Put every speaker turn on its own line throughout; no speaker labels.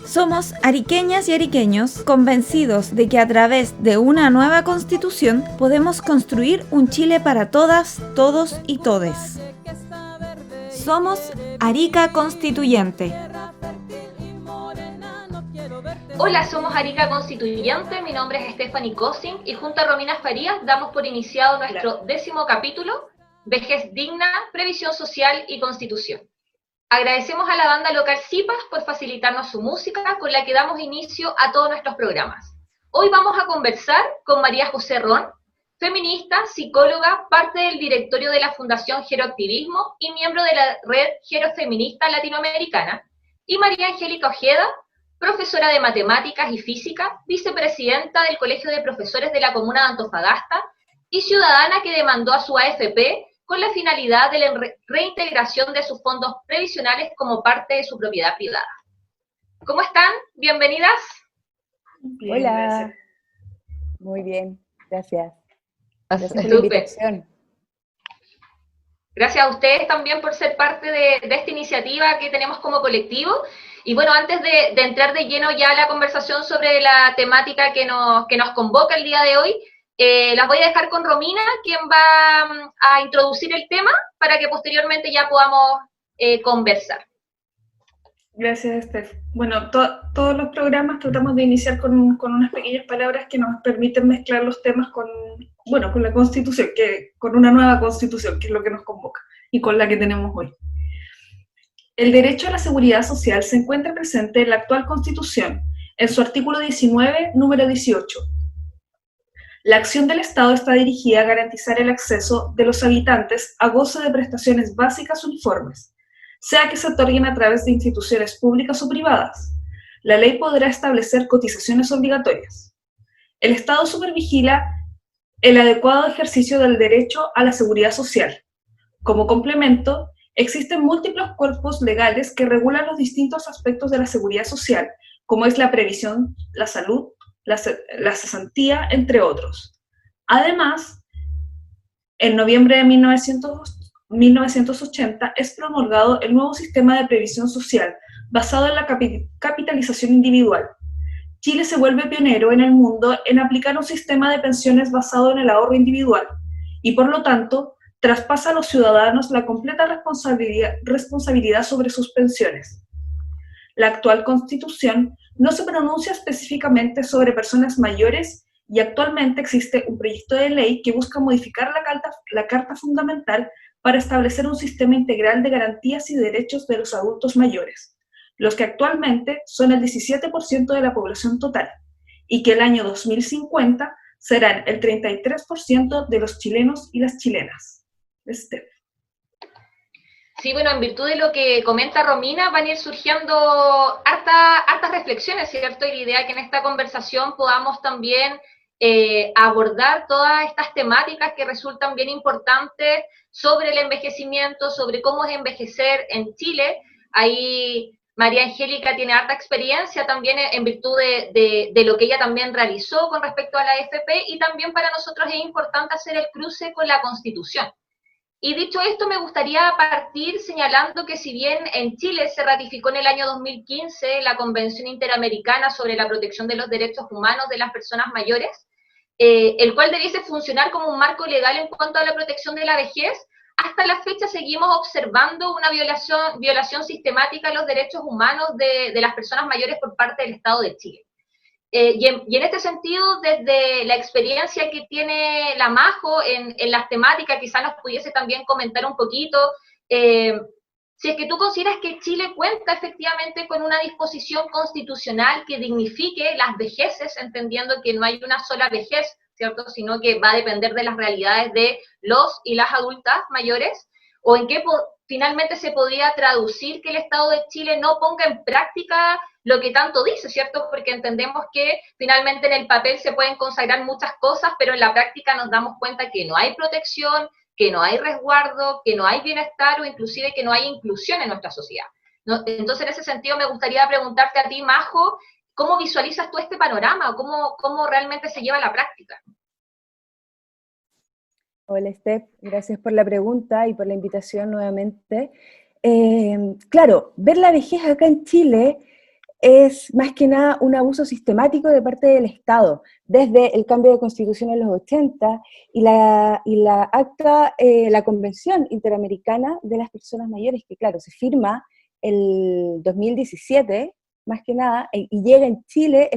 Somos ariqueñas y ariqueños convencidos de que a través de una nueva constitución podemos construir un Chile para todas, todos y todes. Somos Arica Constituyente.
Hola, somos Arica Constituyente, mi nombre es Stephanie Cosin y junto a Romina Farías damos por iniciado nuestro 10º capítulo, Vejez Digna, Previsión Social y Constitución. Agradecemos a la banda local Cipas por facilitarnos su música con la que damos inicio a todos nuestros programas. Hoy vamos a conversar con María José Ron, feminista, psicóloga, parte del directorio de la Fundación Geroactivismo y miembro de la Red Gerofeminista Latinoamericana, y María Angélica Ojeda, profesora de Matemáticas y Física, vicepresidenta del Colegio de Profesores de la Comuna de Antofagasta y ciudadana que demandó a su AFP con la finalidad de la reintegración de sus fondos previsionales como parte de su propiedad privada. ¿Cómo están? Bienvenidas.
Bien, hola. Gracias. Muy bien, gracias. Gracias por la invitación.
Gracias a ustedes también por ser parte de esta iniciativa que tenemos como colectivo. Y bueno, antes de entrar de lleno ya a la conversación sobre la temática que nos convoca el día de hoy, las voy a dejar con Romina, quien va a introducir el tema para que posteriormente ya podamos conversar.
Gracias, Steph. Bueno, todos los programas tratamos de iniciar con unas pequeñas palabras que nos permiten mezclar los temas con la Constitución, con una nueva Constitución, que es lo que nos convoca, y con la que tenemos hoy. El derecho a la seguridad social se encuentra presente en la actual Constitución, en su artículo 19, número 18. La acción del Estado está dirigida a garantizar el acceso de los habitantes a goce de prestaciones básicas uniformes, sea que se otorguen a través de instituciones públicas o privadas. La ley podrá establecer cotizaciones obligatorias. El Estado supervigila el adecuado ejercicio del derecho a la seguridad social. Como complemento, existen múltiples cuerpos legales que regulan los distintos aspectos de la seguridad social, como es la previsión, la salud, la cesantía, entre otros. Además, en noviembre de 1980 es promulgado el nuevo sistema de previsión social basado en la capitalización individual. Chile se vuelve pionero en el mundo en aplicar un sistema de pensiones basado en el ahorro individual y, por lo tanto, traspasa a los ciudadanos la completa responsabilidad sobre sus pensiones. La actual Constitución no se pronuncia específicamente sobre personas mayores y actualmente existe un proyecto de ley que busca modificar la Carta Fundamental para establecer un sistema integral de garantías y derechos de los adultos mayores, los que actualmente son el 17% de la población total, y que el año 2050 serán el 33% de los chilenos y las chilenas.
Sí, bueno, en virtud de lo que comenta Romina, van a ir surgiendo hartas reflexiones, ¿cierto? Y la idea es que en esta conversación podamos también abordar todas estas temáticas que resultan bien importantes sobre el envejecimiento, sobre cómo es envejecer en Chile. Ahí María Angélica tiene harta experiencia también en virtud de lo que ella también realizó con respecto a la AFP, y también para nosotros es importante hacer el cruce con la Constitución. Y dicho esto, me gustaría partir señalando que si bien en Chile se ratificó en el año 2015 la Convención Interamericana sobre la Protección de los Derechos Humanos de las Personas Mayores, el cual debiese funcionar como un marco legal en cuanto a la protección de la vejez, hasta la fecha seguimos observando una violación sistemática de los derechos humanos de las personas mayores por parte del Estado de Chile. Y en este sentido, desde la experiencia que tiene la Majo en las temáticas, quizás nos pudiese también comentar un poquito, si es que tú consideras que Chile cuenta efectivamente con una disposición constitucional que dignifique las vejeces, entendiendo que no hay una sola vejez, ¿cierto?, sino que va a depender de las realidades de los y las adultas mayores, o en qué finalmente se podría traducir que el Estado de Chile no ponga en práctica lo que tanto dice, ¿cierto? Porque entendemos que finalmente en el papel se pueden consagrar muchas cosas, pero en la práctica nos damos cuenta que no hay protección, que no hay resguardo, que no hay bienestar o inclusive que no hay inclusión en nuestra sociedad, ¿no? Entonces, en ese sentido, me gustaría preguntarte a ti, Majo, ¿cómo visualizas tú este panorama? ¿Cómo realmente se lleva a la práctica?
Hola, Steph, gracias por la pregunta y por la invitación nuevamente. Claro, ver la vejez acá en Chile es más que nada un abuso sistemático de parte del Estado, desde el cambio de constitución en los 80 y la acta, la Convención Interamericana de las Personas Mayores, que claro, se firma el 2017, más que nada, y llega en Chile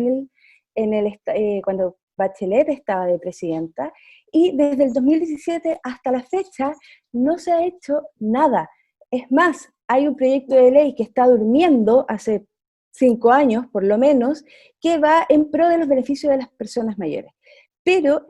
cuando Bachelet estaba de presidenta, y desde el 2017 hasta la fecha no se ha hecho nada. Es más, hay un proyecto de ley que está durmiendo hace 5 años, por lo menos, que va en pro de los beneficios de las personas mayores. Pero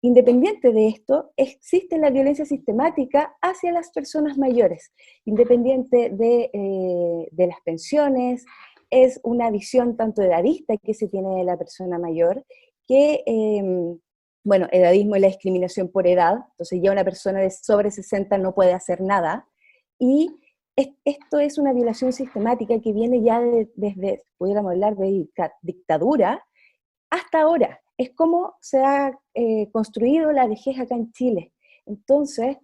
independiente de esto, existe la violencia sistemática hacia las personas mayores, independiente de las pensiones. Es una visión tanto edadista que se tiene de la persona mayor, que, bueno, edadismo es la discriminación por edad, entonces ya una persona de sobre 60 no puede hacer nada, y esto es una violación sistemática que viene ya desde, pudiéramos hablar de dictadura, hasta ahora. Es como se ha construido la vejez acá en Chile. Entonces,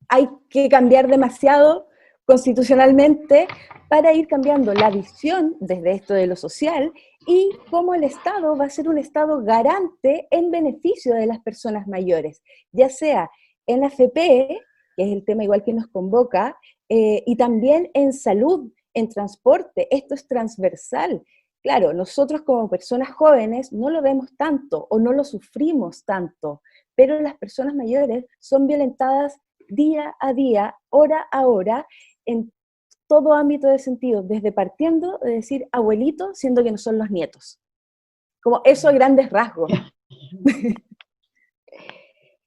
hay que cambiar demasiado constitucionalmente para ir cambiando la visión desde esto de lo social y cómo el Estado va a ser un Estado garante en beneficio de las personas mayores, ya sea en AFP, que es el tema igual que nos convoca, y también en salud, en transporte. Esto es transversal. Claro, nosotros como personas jóvenes no lo vemos tanto o no lo sufrimos tanto, pero las personas mayores son violentadas día a día, hora a hora, en todo ámbito de sentido, desde partiendo de decir abuelito, siendo que no son los nietos. Como eso a grandes rasgos.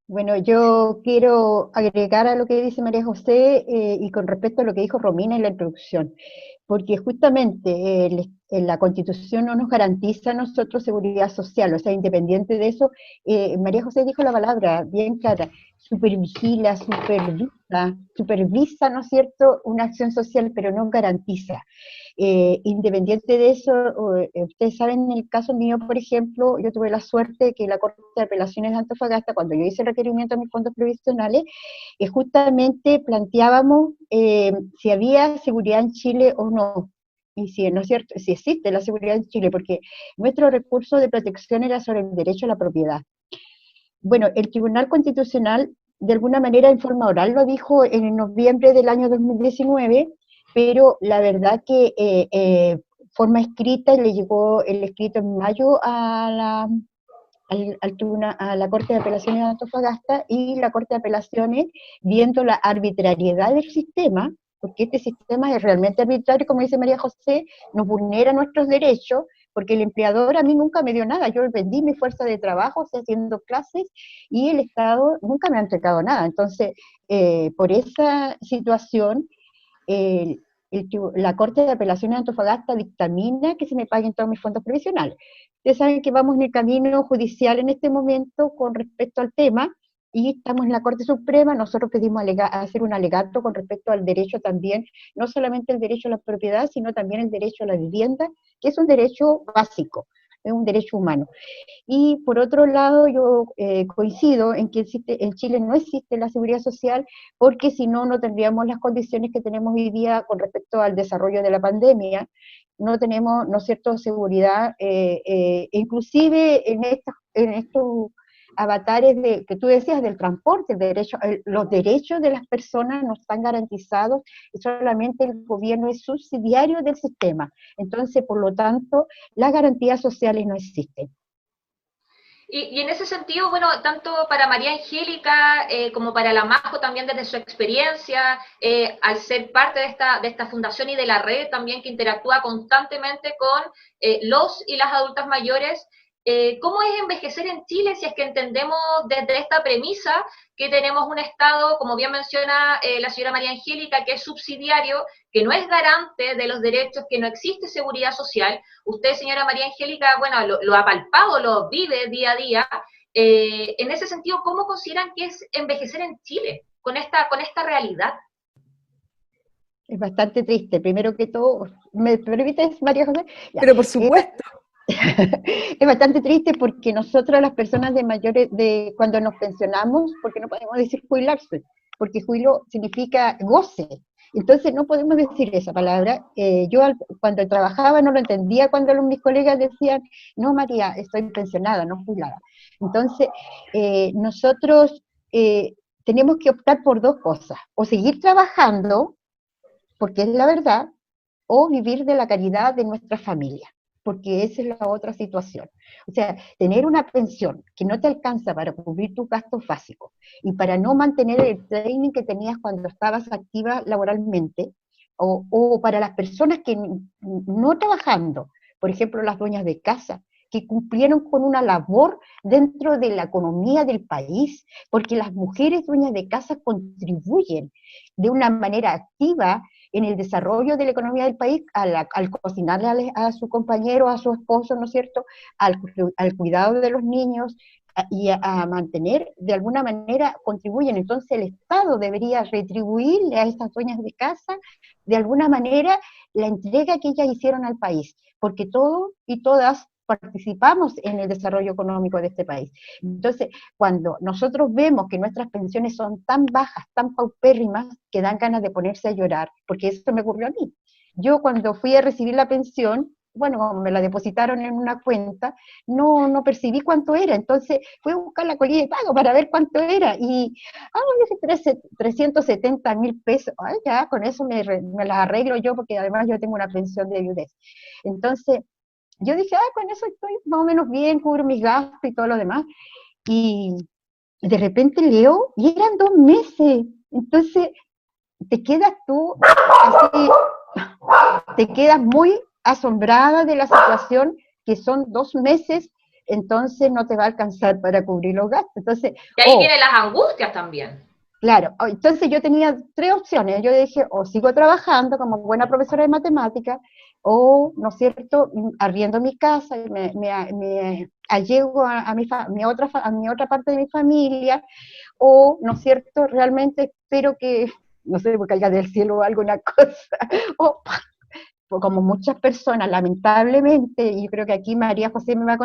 Bueno, yo quiero agregar a lo que dice María José y con respecto a lo que dijo Romina en la introducción, porque justamente la Constitución no nos garantiza a nosotros seguridad social, o sea, independiente de eso, María José dijo la palabra bien clara, supervigila, supervisa, ¿no es cierto?, una acción social, pero no garantiza. Independiente de eso, ustedes saben, en el caso mío, por ejemplo, yo tuve la suerte de que la Corte de Apelaciones de Antofagasta, cuando yo hice el requerimiento de mis fondos previsionales, justamente planteábamos si había seguridad en Chile o no. Y si, ¿no es cierto?, si existe la seguridad en Chile, porque nuestro recurso de protección era sobre el derecho a la propiedad. Bueno, el Tribunal Constitucional, de alguna manera, en forma oral, lo dijo en noviembre del año 2019, pero la verdad que forma escrita, le llegó el escrito en mayo a la Corte de Apelaciones de Antofagasta, y la Corte de Apelaciones, viendo la arbitrariedad del sistema, porque este sistema es realmente arbitrario, como dice María José, nos vulnera nuestros derechos, porque el empleador a mí nunca me dio nada, yo vendí mi fuerza de trabajo, o sea, haciendo clases, y el Estado nunca me ha entregado nada. Entonces, por esa situación, la Corte de Apelaciones de Antofagasta dictamina que se me paguen todos mis fondos provisionales. Ustedes saben que vamos en el camino judicial en este momento con respecto al tema, y estamos en la Corte Suprema. Nosotros pedimos hacer un alegato con respecto al derecho también, no solamente el derecho a la propiedad, sino también el derecho a la vivienda, que es un derecho básico, es un derecho humano. Y por otro lado, yo coincido en que en Chile no existe la seguridad social, porque si no, no tendríamos las condiciones que tenemos hoy día con respecto al desarrollo de la pandemia. No tenemos, ¿no es cierto?, seguridad, inclusive en estos avatares que tú decías del transporte, los derechos de las personas no están garantizados, y solamente el gobierno es subsidiario del sistema. Entonces, por lo tanto, las garantías sociales no existen.
Y en ese sentido, bueno, tanto para María Angélica como para la Majo también desde su experiencia, al ser parte de esta fundación y de la red también que interactúa constantemente con los y las adultas mayores, ¿cómo es envejecer en Chile si es que entendemos desde esta premisa que tenemos un Estado, como bien menciona la señora María Angélica, que es subsidiario, que no es garante de los derechos, que no existe seguridad social? Usted, señora María Angélica, bueno, lo ha palpado, lo vive día a día. En ese sentido, ¿cómo consideran que es envejecer en Chile con esta realidad?
Es bastante triste. Primero que todo, ¿me permites, María José? Ya.
Pero por supuesto.
Es bastante triste porque nosotros, las personas de mayores, cuando nos pensionamos, porque no podemos decir jubilarse, porque jubilo significa goce. Entonces no podemos decir esa palabra. Cuando trabajaba no lo entendía cuando mis colegas decían, no María, estoy pensionada, no jubilada. Entonces nosotros tenemos que optar por dos cosas, o seguir trabajando, porque es la verdad, o vivir de la caridad de nuestra familia, porque esa es la otra situación. O sea, tener una pensión que no te alcanza para cubrir tus gastos básicos y para no mantener el training que tenías cuando estabas activa laboralmente, o para las personas que no trabajando, por ejemplo, las dueñas de casa, que cumplieron con una labor dentro de la economía del país, porque las mujeres dueñas de casa contribuyen de una manera activa en el desarrollo de la economía del país, al cocinarle a su compañero, a su esposo, ¿no es cierto?, al cuidado de los niños, y a mantener, de alguna manera, contribuyen. Entonces el Estado debería retribuirle a estas dueñas de casa, de alguna manera, la entrega que ellas hicieron al país, porque todos y todas participamos en el desarrollo económico de este país. Entonces, cuando nosotros vemos que nuestras pensiones son tan bajas, tan paupérrimas, que dan ganas de ponerse a llorar, porque eso me ocurrió a mí. Yo cuando fui a recibir la pensión, bueno, como me la depositaron en una cuenta, no percibí cuánto era, entonces fui a buscar la colilla de pago para ver cuánto era, y, 370.000 pesos, ay, ya, con eso me las arreglo yo, porque además yo tengo una pensión de viudez. Entonces, yo dije, con eso estoy más o menos bien, cubro mis gastos y todo lo demás. Y de repente leo, y eran 2 meses. Entonces, te quedas tú así, te quedas muy asombrada de la situación, que son 2 meses, entonces no te va a alcanzar para cubrir los gastos. Entonces,
y ahí vienen las angustias también.
Claro, entonces yo tenía 3 opciones. Yo dije, o sigo trabajando como buena profesora de matemáticas, o, ¿no es cierto?, arriendo mi casa, me allego a mi otra parte de mi familia, o, ¿no es cierto?, realmente espero que, no sé, que caiga del cielo o alguna cosa, o como muchas personas, lamentablemente, y yo creo que aquí María José me va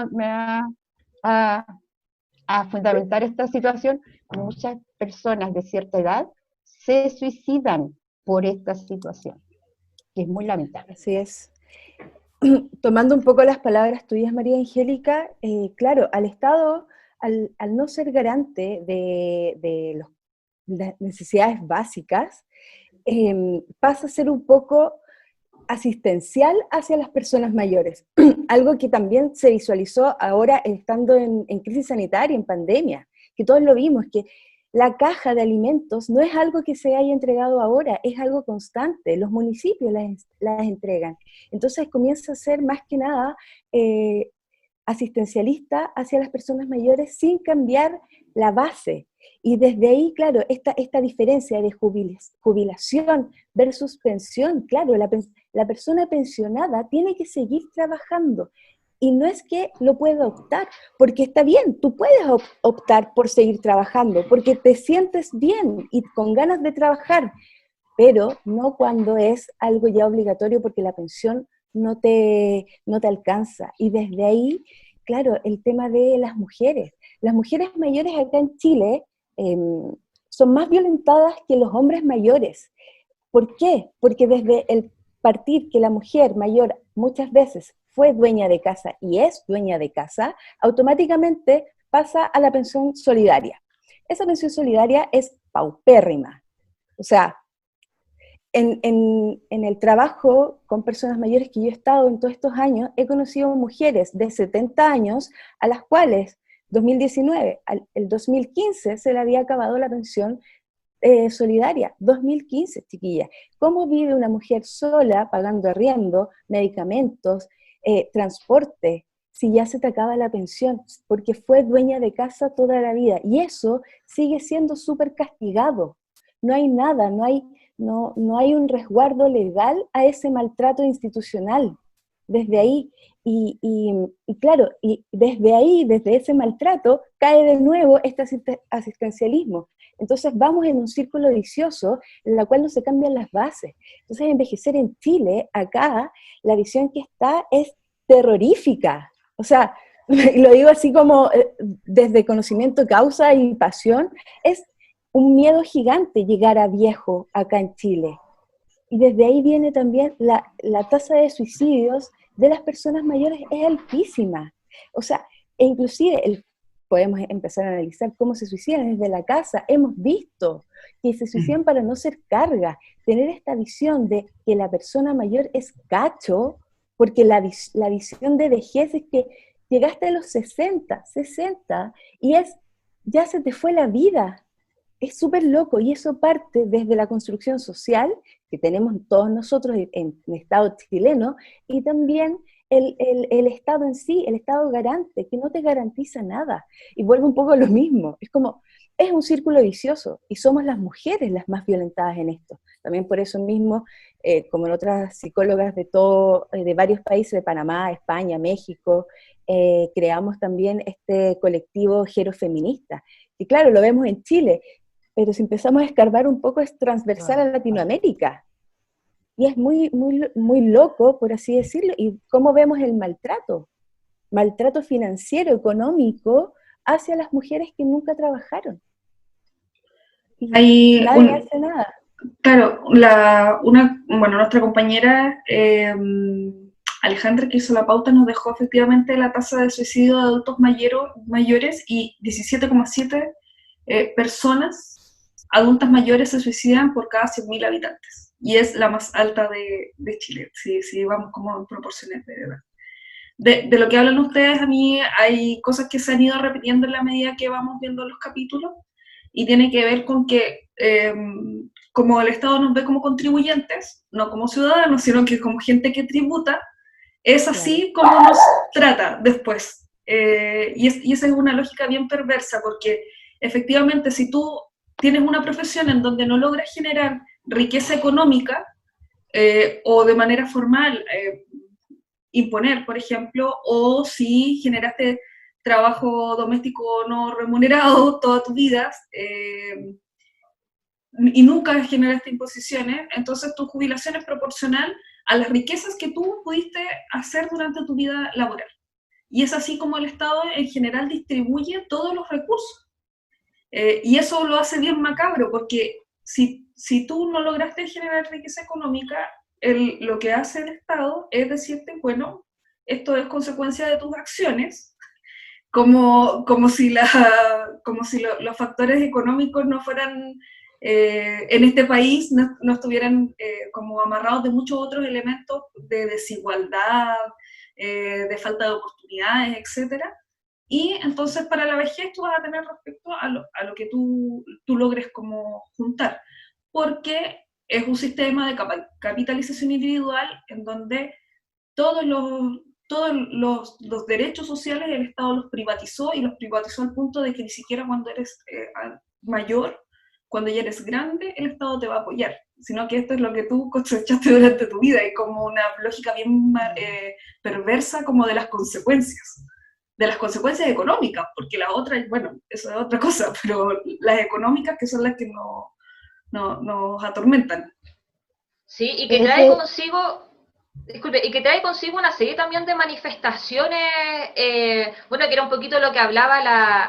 a fundamentar esta situación, muchas personas de cierta edad se suicidan por esta situación, que es muy lamentable.
Así es. Tomando un poco las palabras tuyas, María Angélica, claro, al Estado, al no ser garante de las necesidades básicas, pasa a ser un poco asistencial hacia las personas mayores, algo que también se visualizó ahora estando en crisis sanitaria, en pandemia, que todos lo vimos, que la caja de alimentos no es algo que se haya entregado ahora, es algo constante, los municipios las entregan. Entonces comienza a ser más que nada asistencialista hacia las personas mayores sin cambiar la base. Y desde ahí, claro, esta diferencia de jubilación versus pensión, claro, la persona pensionada tiene que seguir trabajando. Y no es que lo pueda optar, porque está bien, tú puedes optar por seguir trabajando, porque te sientes bien y con ganas de trabajar, pero no cuando es algo ya obligatorio, porque la pensión no te alcanza. Y desde ahí, claro, el tema de las mujeres mayores acá en Chile son más violentadas que los hombres mayores. ¿Por qué? Porque desde el partir que la mujer mayor muchas veces fue dueña de casa y es dueña de casa, automáticamente pasa a la pensión solidaria. Esa pensión solidaria es paupérrima. O sea, en el trabajo con personas mayores que yo he estado en todos estos años, he conocido mujeres de 70 años a las cuales 2019, el 2015 se le había acabado la pensión solidaria. 2015, chiquilla. ¿Cómo vive una mujer sola pagando arriendo, medicamentos, transporte, si ya se te acaba la pensión? Porque fue dueña de casa toda la vida. Y eso sigue siendo súper castigado. No hay nada, no hay un resguardo legal a ese maltrato institucional. Desde ahí, y claro, y desde ahí, desde ese maltrato, cae de nuevo este asistencialismo. Entonces vamos en un círculo vicioso en el cual no se cambian las bases. Entonces envejecer en Chile, acá, la visión que está es terrorífica. O sea, lo digo así como desde conocimiento, causa y pasión, es un miedo gigante llegar a viejo acá en Chile. Y desde ahí viene también la tasa de suicidios de las personas mayores es altísima. O sea, e inclusive podemos empezar a analizar cómo se suicidan desde la casa. Hemos visto que se suicidan para no ser carga. Tener esta visión de que la persona mayor es cacho, porque la visión de vejez es que llegaste a los 60 y ya se te fue la vida. Es súper loco, y eso parte desde la construcción social que tenemos todos nosotros en el Estado chileno, y también el Estado en sí, el Estado garante, que no te garantiza nada. Y vuelve un poco a lo mismo, es un círculo vicioso, y somos las mujeres las más violentadas en esto. También por eso mismo, como en otras psicólogas de varios países, de Panamá, España, México, creamos también este colectivo gerofeminista. Y claro, lo vemos en Chile, pero si empezamos a escarbar un poco es transversal a Latinoamérica. Y es muy, muy, muy loco, por así decirlo, y cómo vemos el maltrato financiero, económico, hacia las mujeres que nunca trabajaron. Y nadie hace nada.
Claro, nuestra compañera Alejandra, que hizo la pauta, nos dejó efectivamente la tasa de suicidio de adultos mayores, y 17,7 personas adultas mayores se suicidan por cada 100.000 habitantes, y es la más alta de Chile, si vamos como en proporciones de edad. De lo que hablan ustedes, a mí hay cosas que se han ido repitiendo en la medida que vamos viendo los capítulos, y tiene que ver con que como el Estado nos ve como contribuyentes, no como ciudadanos, sino que como gente que tributa, es así como nos trata después. Y esa es una lógica bien perversa, porque efectivamente si tú tienes una profesión en donde no logras generar riqueza económica, o de manera formal imponer, por ejemplo, o si generaste trabajo doméstico no remunerado toda tu vida, y nunca generaste imposiciones, entonces tu jubilación es proporcional a las riquezas que tú pudiste hacer durante tu vida laboral. Y es así como el Estado en general distribuye todos los recursos. Y eso lo hace bien macabro, porque si tú no lograste generar riqueza económica, lo que hace el Estado es decirte, bueno, esto es consecuencia de tus acciones, como si los factores económicos no fueran, en este país, no estuvieran como amarrados de muchos otros elementos de desigualdad, de falta de oportunidades, etcétera. Y entonces para la vejez tú vas a tener respecto a lo que tú logres como juntar, porque es un sistema de capitalización individual en donde todos los derechos sociales el Estado los privatizó, y los privatizó al punto de que ni siquiera cuando eres mayor, cuando ya eres grande, el Estado te va a apoyar, sino que esto es lo que tú cosechaste durante tu vida, y como una lógica bien perversa como de las consecuencias económicas, porque las otras, bueno, eso es otra cosa, pero las económicas que son las que nos atormentan.
Sí, y que trae consigo... Disculpe, y que trae consigo una serie también de manifestaciones, bueno, que era un poquito lo que hablaba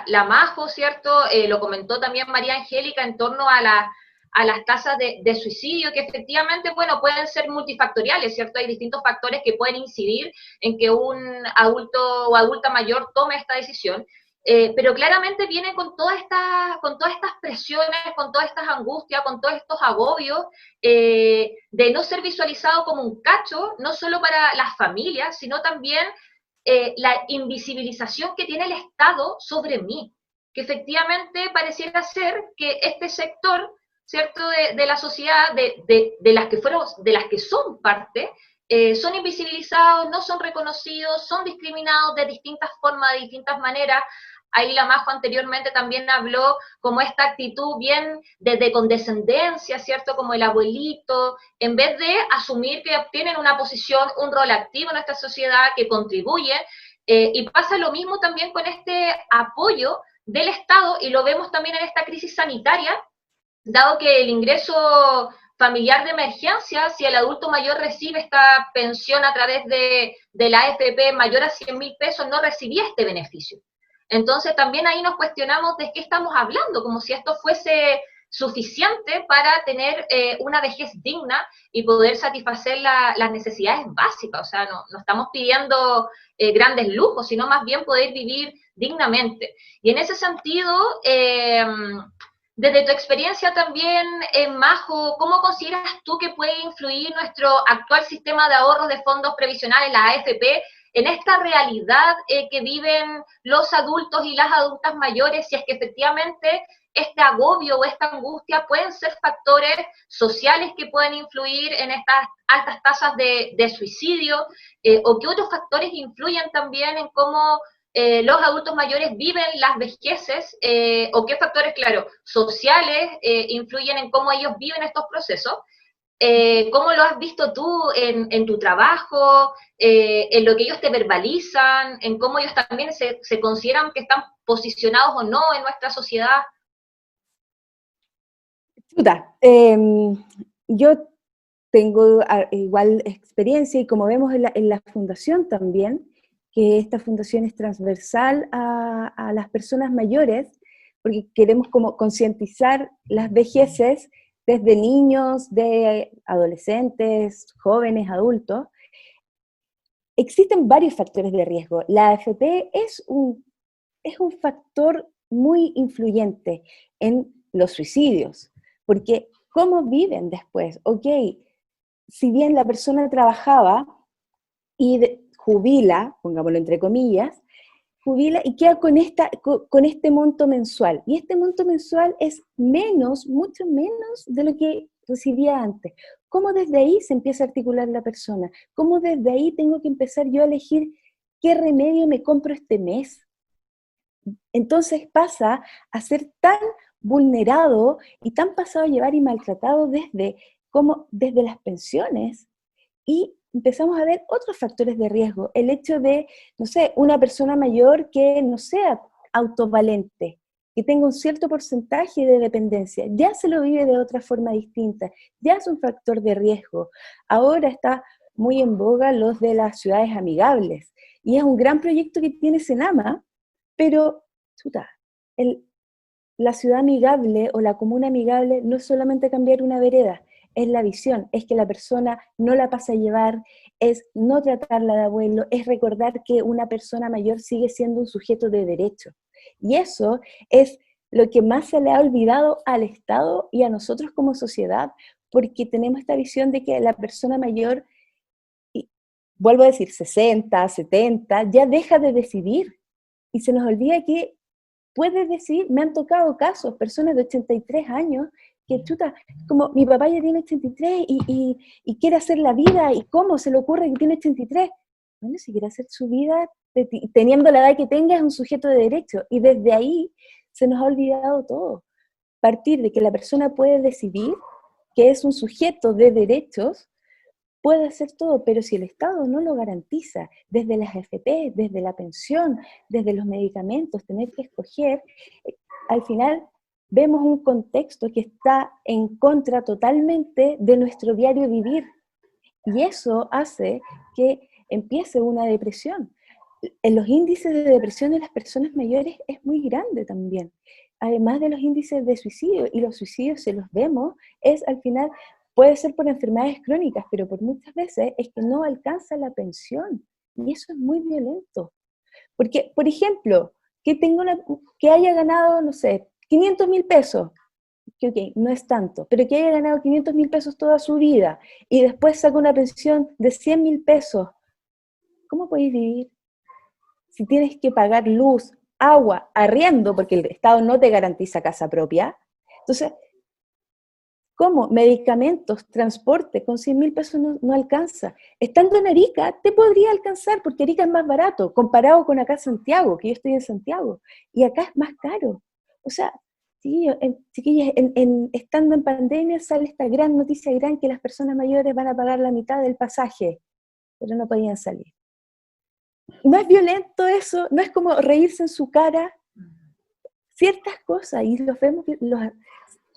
la Majo, ¿cierto? Lo comentó también María Angélica en torno a las tasas de suicidio, que efectivamente, bueno, pueden ser multifactoriales, ¿cierto? Hay distintos factores que pueden incidir en que un adulto o adulta mayor tome esta decisión. Pero claramente viene con todas estas presiones, con todas estas angustias, con todos estos agobios, de no ser visualizado como un cacho, no solo para las familias, sino también la invisibilización que tiene el Estado sobre mí, que efectivamente pareciera ser que este sector, ¿cierto?, de la sociedad, de las que son parte, son invisibilizados, no son reconocidos, son discriminados de distintas formas, de distintas maneras. Ahí la Majo anteriormente también habló como esta actitud bien de condescendencia, ¿cierto? Como el abuelito, en vez de asumir que tienen una posición, un rol activo en nuestra sociedad, que contribuye. Y pasa lo mismo también con este apoyo del Estado, y lo vemos también en esta crisis sanitaria, dado que el ingreso familiar de emergencia, si el adulto mayor recibe esta pensión a través de la AFP mayor a 100.000 pesos, no recibía este beneficio. Entonces también ahí nos cuestionamos de qué estamos hablando, como si esto fuese suficiente para tener una vejez digna y poder satisfacer las necesidades básicas. O sea, no estamos pidiendo grandes lujos, sino más bien poder vivir dignamente. Y en ese sentido, desde tu experiencia también, Majo, ¿cómo consideras tú que puede influir nuestro actual sistema de ahorros de fondos previsionales, la AFP, en esta realidad que viven los adultos y las adultas mayores, si es que efectivamente este agobio o esta angustia pueden ser factores sociales que pueden influir en estas altas tasas de suicidio, o qué otros factores influyen también en cómo los adultos mayores viven las vejeces, o qué factores, claro, sociales influyen en cómo ellos viven estos procesos. ¿Cómo lo has visto tú en tu trabajo, en lo que ellos te verbalizan, en cómo ellos también se consideran que están posicionados o no en nuestra sociedad?
Chuta, yo tengo igual experiencia y como vemos en la fundación también, que esta fundación es transversal a las personas mayores, porque queremos como concientizar las vejeces desde niños, de adolescentes, jóvenes, adultos. Existen varios factores de riesgo. La AFP es un factor muy influyente en los suicidios, porque ¿cómo viven después? Ok, si bien la persona trabajaba y jubila, pongámoslo entre comillas, jubila y queda con este monto mensual. Y este monto mensual es menos, mucho menos de lo que recibía antes. ¿Cómo desde ahí se empieza a articular la persona? ¿Cómo desde ahí tengo que empezar yo a elegir qué remedio me compro este mes? Entonces pasa a ser tan vulnerado y tan pasado a llevar y maltratado desde las pensiones, y empezamos a ver otros factores de riesgo. El hecho de, no sé, una persona mayor que no sea autovalente, que tenga un cierto porcentaje de dependencia, ya se lo vive de otra forma distinta, ya es un factor de riesgo. Ahora está muy en boga los de las ciudades amigables, y es un gran proyecto que tiene Senama, pero, chuta, la ciudad amigable o la comuna amigable no es solamente cambiar una vereda, es la visión, es que la persona no la pasa a llevar, es no tratarla de abuelo, es recordar que una persona mayor sigue siendo un sujeto de derecho. Y eso es lo que más se le ha olvidado al Estado y a nosotros como sociedad, porque tenemos esta visión de que la persona mayor, y vuelvo a decir, 60, 70, ya deja de decidir. Y se nos olvida que puede decidir. Me han tocado casos, personas de 83 años, que chuta, como mi papá ya tiene 83 y quiere hacer la vida, y cómo se le ocurre que tiene 83. Bueno, si quiere hacer su vida, teniendo la edad que tenga, es un sujeto de derecho, y desde ahí se nos ha olvidado todo. Partir de que la persona puede decidir, que es un sujeto de derechos, puede hacer todo, pero si el Estado no lo garantiza, desde las AFP, desde la pensión, desde los medicamentos, tener que escoger, al final vemos un contexto que está en contra totalmente de nuestro diario vivir. Y eso hace que empiece una depresión. En los índices de depresión de las personas mayores es muy grande también, además de los índices de suicidio, y los suicidios, se los vemos, es al final, puede ser por enfermedades crónicas, pero por muchas veces es que no alcanza la pensión, y eso es muy violento. Porque, por ejemplo, que haya ganado, no sé, 500.000 pesos, que ok, no es tanto, pero que haya ganado 500.000 pesos toda su vida, y después saca una pensión de 100.000 pesos, ¿cómo podéis vivir? Si tienes que pagar luz, agua, arriendo, porque el Estado no te garantiza casa propia, entonces, ¿cómo? Medicamentos, transporte, con 100.000 pesos no alcanza. Estando en Arica, te podría alcanzar, porque Arica es más barato, comparado con acá Santiago, que yo estoy en Santiago, y acá es más caro. O sea, chiquillos, estando en pandemia sale esta gran noticia que las personas mayores van a pagar la mitad del pasaje, pero no podían salir. No es violento eso, no es como reírse en su cara, ciertas cosas, y los vemos,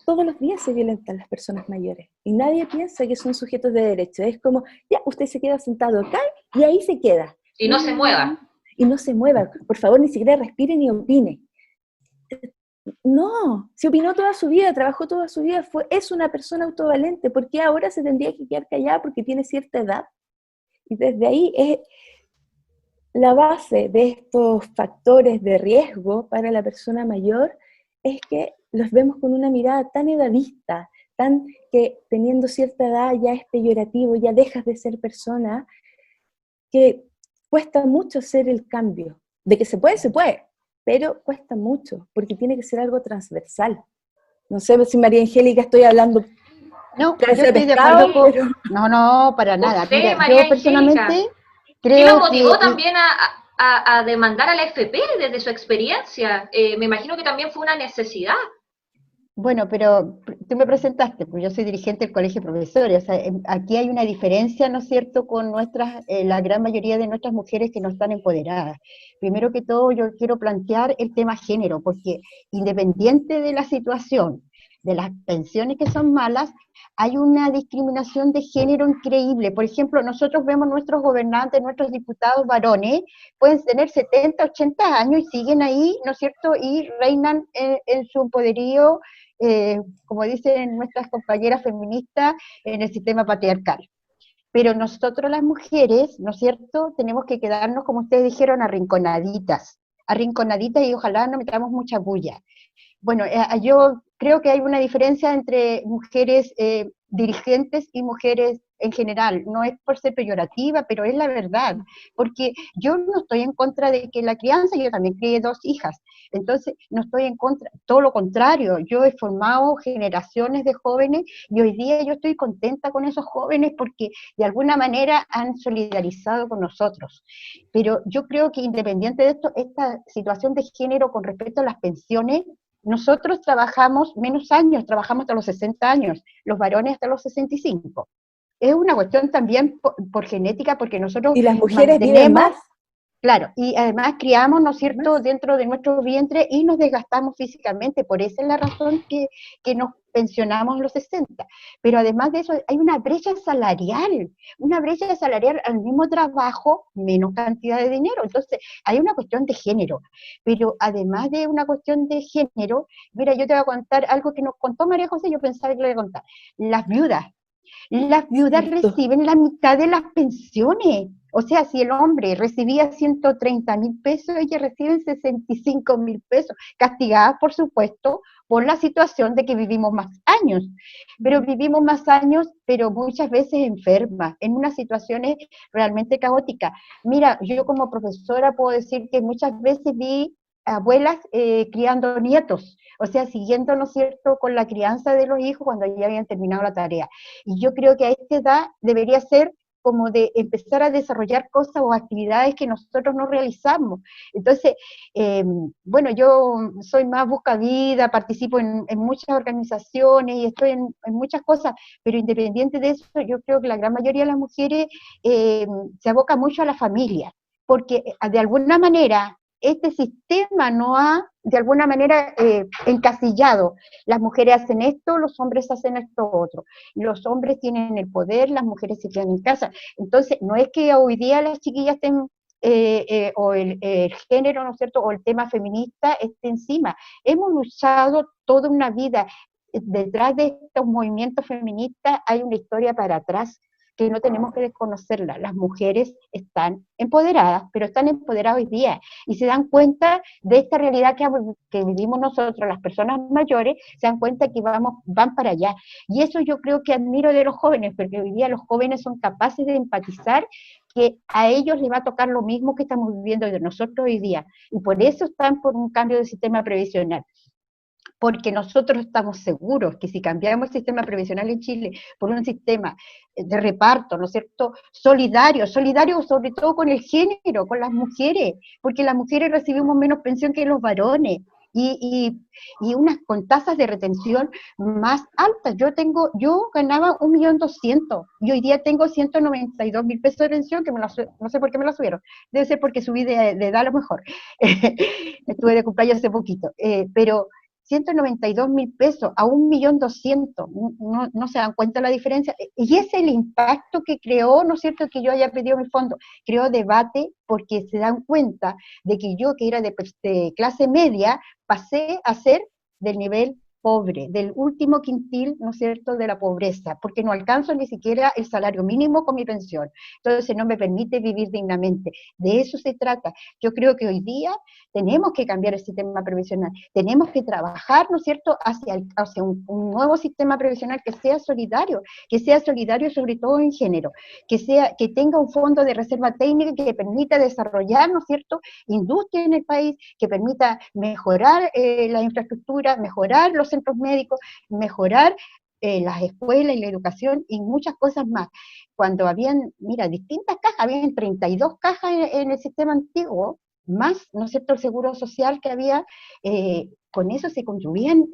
todos los días se violentan las personas mayores, y nadie piensa que son sujetos de derecho. Es como, ya, usted se queda sentado acá, y ahí se queda.
Y no se mueva.
Y no se mueva, por favor, ni siquiera respire ni opine. No, se opinó toda su vida, trabajó toda su vida, es una persona autovalente. ¿Por qué ahora se tendría que quedar callada porque tiene cierta edad? Y desde ahí es la base de estos factores de riesgo para la persona mayor, es que los vemos con una mirada tan edadista, tan que teniendo cierta edad ya es peyorativo, ya dejas de ser persona, que cuesta mucho hacer el cambio. De que se puede, pero cuesta mucho, porque tiene que ser algo transversal. No sé si María Angélica estoy hablando
No, yo
cabeza de
estoy de
pescado,
acuerdo con...
pero...
No, para nada.
Usted,
Mira,
María
yo
Angélica,
personalmente
¿qué la
creo
motivó
que
también a demandar a la FP desde su experiencia? Me imagino que también fue una necesidad.
bueno, pero tú me presentaste, pues yo soy dirigente del Colegio de Profesores, o sea, aquí hay una diferencia, ¿no es cierto?, con nuestras, la gran mayoría de nuestras mujeres que no están empoderadas. Primero que todo, yo quiero plantear el tema género, porque independiente de la situación, de las pensiones que son malas, hay una discriminación de género increíble. Por ejemplo, nosotros vemos nuestros gobernantes, nuestros diputados varones, pueden tener 70, 80 años y siguen ahí, ¿no es cierto?, y reinan en su poderío, como dicen nuestras compañeras feministas, en el sistema patriarcal. Pero nosotros las mujeres, ¿no es cierto?, tenemos que quedarnos, como ustedes dijeron, arrinconaditas y ojalá no metamos mucha bulla. Bueno, yo creo que hay una diferencia entre mujeres dirigentes y mujeres en general. No es por ser peyorativa, pero es la verdad. Porque yo no estoy en contra de que la crianza, yo también crié 2 hijas. Entonces, no estoy en contra, todo lo contrario. Yo he formado generaciones de jóvenes y hoy día yo estoy contenta con esos jóvenes porque de alguna manera han solidarizado con nosotros. Pero yo creo que independiente de esto, esta situación de género con respecto a las pensiones, nosotros trabajamos menos años, trabajamos hasta los 60 años, los varones hasta los 65. Es una cuestión también por genética, porque nosotros
Y las mujeres viven
mantenemos,
más.
claro, y además criamos, ¿no es cierto?, dentro de nuestro vientre y nos desgastamos físicamente, por esa es la razón que nos pensionamos a los 60. Pero además de eso, hay una brecha salarial al mismo trabajo, menos cantidad de dinero. Entonces, hay una cuestión de género. Pero además de una cuestión de género, mira, yo te voy a contar algo que nos contó María José, yo pensaba que le iba a contar. Las viudas
Cierto.
reciben la mitad de las pensiones. O sea, si el hombre recibía 130.000 pesos, ellas reciben 65.000 pesos, castigadas, por supuesto, por la situación de que vivimos más años. Pero vivimos más años, pero muchas veces enfermas, en unas situaciones realmente caóticas. Mira, yo como profesora puedo decir que muchas veces vi abuelas criando nietos, o sea, siguiendo, ¿no es cierto?, con la crianza de los hijos cuando ya habían terminado la tarea. Y yo creo que a esta edad debería ser como de empezar a desarrollar cosas o actividades que nosotros no realizamos. Entonces, bueno, yo soy más busca vida, participo en muchas organizaciones y estoy en muchas cosas, pero independiente de eso, yo creo que la gran mayoría de las mujeres se aboca mucho a la familia, porque de alguna manera este sistema no ha, de alguna manera, encasillado. Las mujeres hacen esto, los hombres hacen esto otro. Los hombres tienen el poder, las mujeres se quedan en casa. Entonces, no es que hoy día las chiquillas estén, o el género, ¿no es cierto?, o el tema feminista esté encima. Hemos luchado toda una vida. Detrás de estos movimientos feministas hay una historia para atrás que no tenemos que desconocerla. Las mujeres están empoderadas, pero están empoderadas hoy día y se dan cuenta de esta realidad que vivimos nosotros, las personas mayores, se dan cuenta que van para allá. Y eso yo creo que admiro de los jóvenes, porque hoy día los jóvenes son capaces de empatizar que a ellos les va a tocar lo mismo que estamos viviendo de nosotros hoy día. Y por eso están por un cambio de sistema previsional. Porque nosotros estamos seguros que si cambiamos el sistema previsional en Chile por un sistema de reparto, ¿no es cierto?, solidario sobre todo con el género, con las mujeres, porque las mujeres recibimos menos pensión que los varones, y unas con tasas de retención más altas. Yo ganaba 1.200.000, y hoy día tengo 192.000 pesos de pensión, que no sé por qué me la subieron, debe ser porque subí de edad a lo mejor, estuve de cumpleaños hace poquito, pero 192.000 pesos a 1.200.000, no se dan cuenta la diferencia, y ese es el impacto que creó, ¿no es cierto?, que yo haya pedido mi fondo, creó debate, porque se dan cuenta de que yo, que era de clase media, pasé a ser del nivel pobre, del último quintil, ¿no es cierto?, de la pobreza, porque no alcanzo ni siquiera el salario mínimo con mi pensión. Entonces no me permite vivir dignamente. De eso se trata. Yo creo que hoy día tenemos que cambiar el sistema previsional, tenemos que trabajar, ¿no es cierto?, hacia un nuevo sistema previsional que sea solidario sobre todo en género, que tenga un fondo de reserva técnica que permita desarrollar, ¿no es cierto?, industria en el país, que permita mejorar la infraestructura, mejorar los centros médicos, mejorar las escuelas y la educación y muchas cosas más. Cuando habían, mira, distintas cajas, habían 32 cajas en el sistema antiguo, más, ¿no es cierto?, el seguro social que había, con eso se construían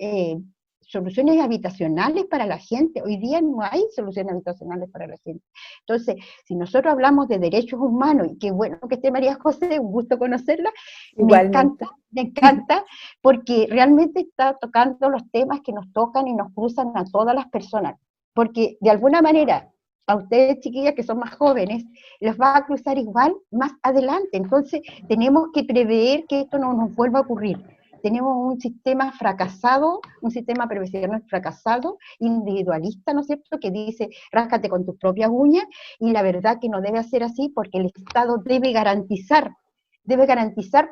soluciones habitacionales para la gente. Hoy día no hay soluciones habitacionales para la gente. Entonces, si nosotros hablamos de derechos humanos, y qué bueno que esté María José, un gusto conocerla, me encanta, porque realmente está tocando los temas que nos tocan y nos cruzan a todas las personas, porque de alguna manera, a ustedes chiquillas que son más jóvenes, los va a cruzar igual más adelante. Entonces, tenemos que prever que esto no nos vuelva a ocurrir. Tenemos un sistema fracasado, un sistema previsional fracasado, individualista, ¿no es cierto?, que dice, ráscate con tus propias uñas, y la verdad que no debe ser así, porque el Estado debe garantizar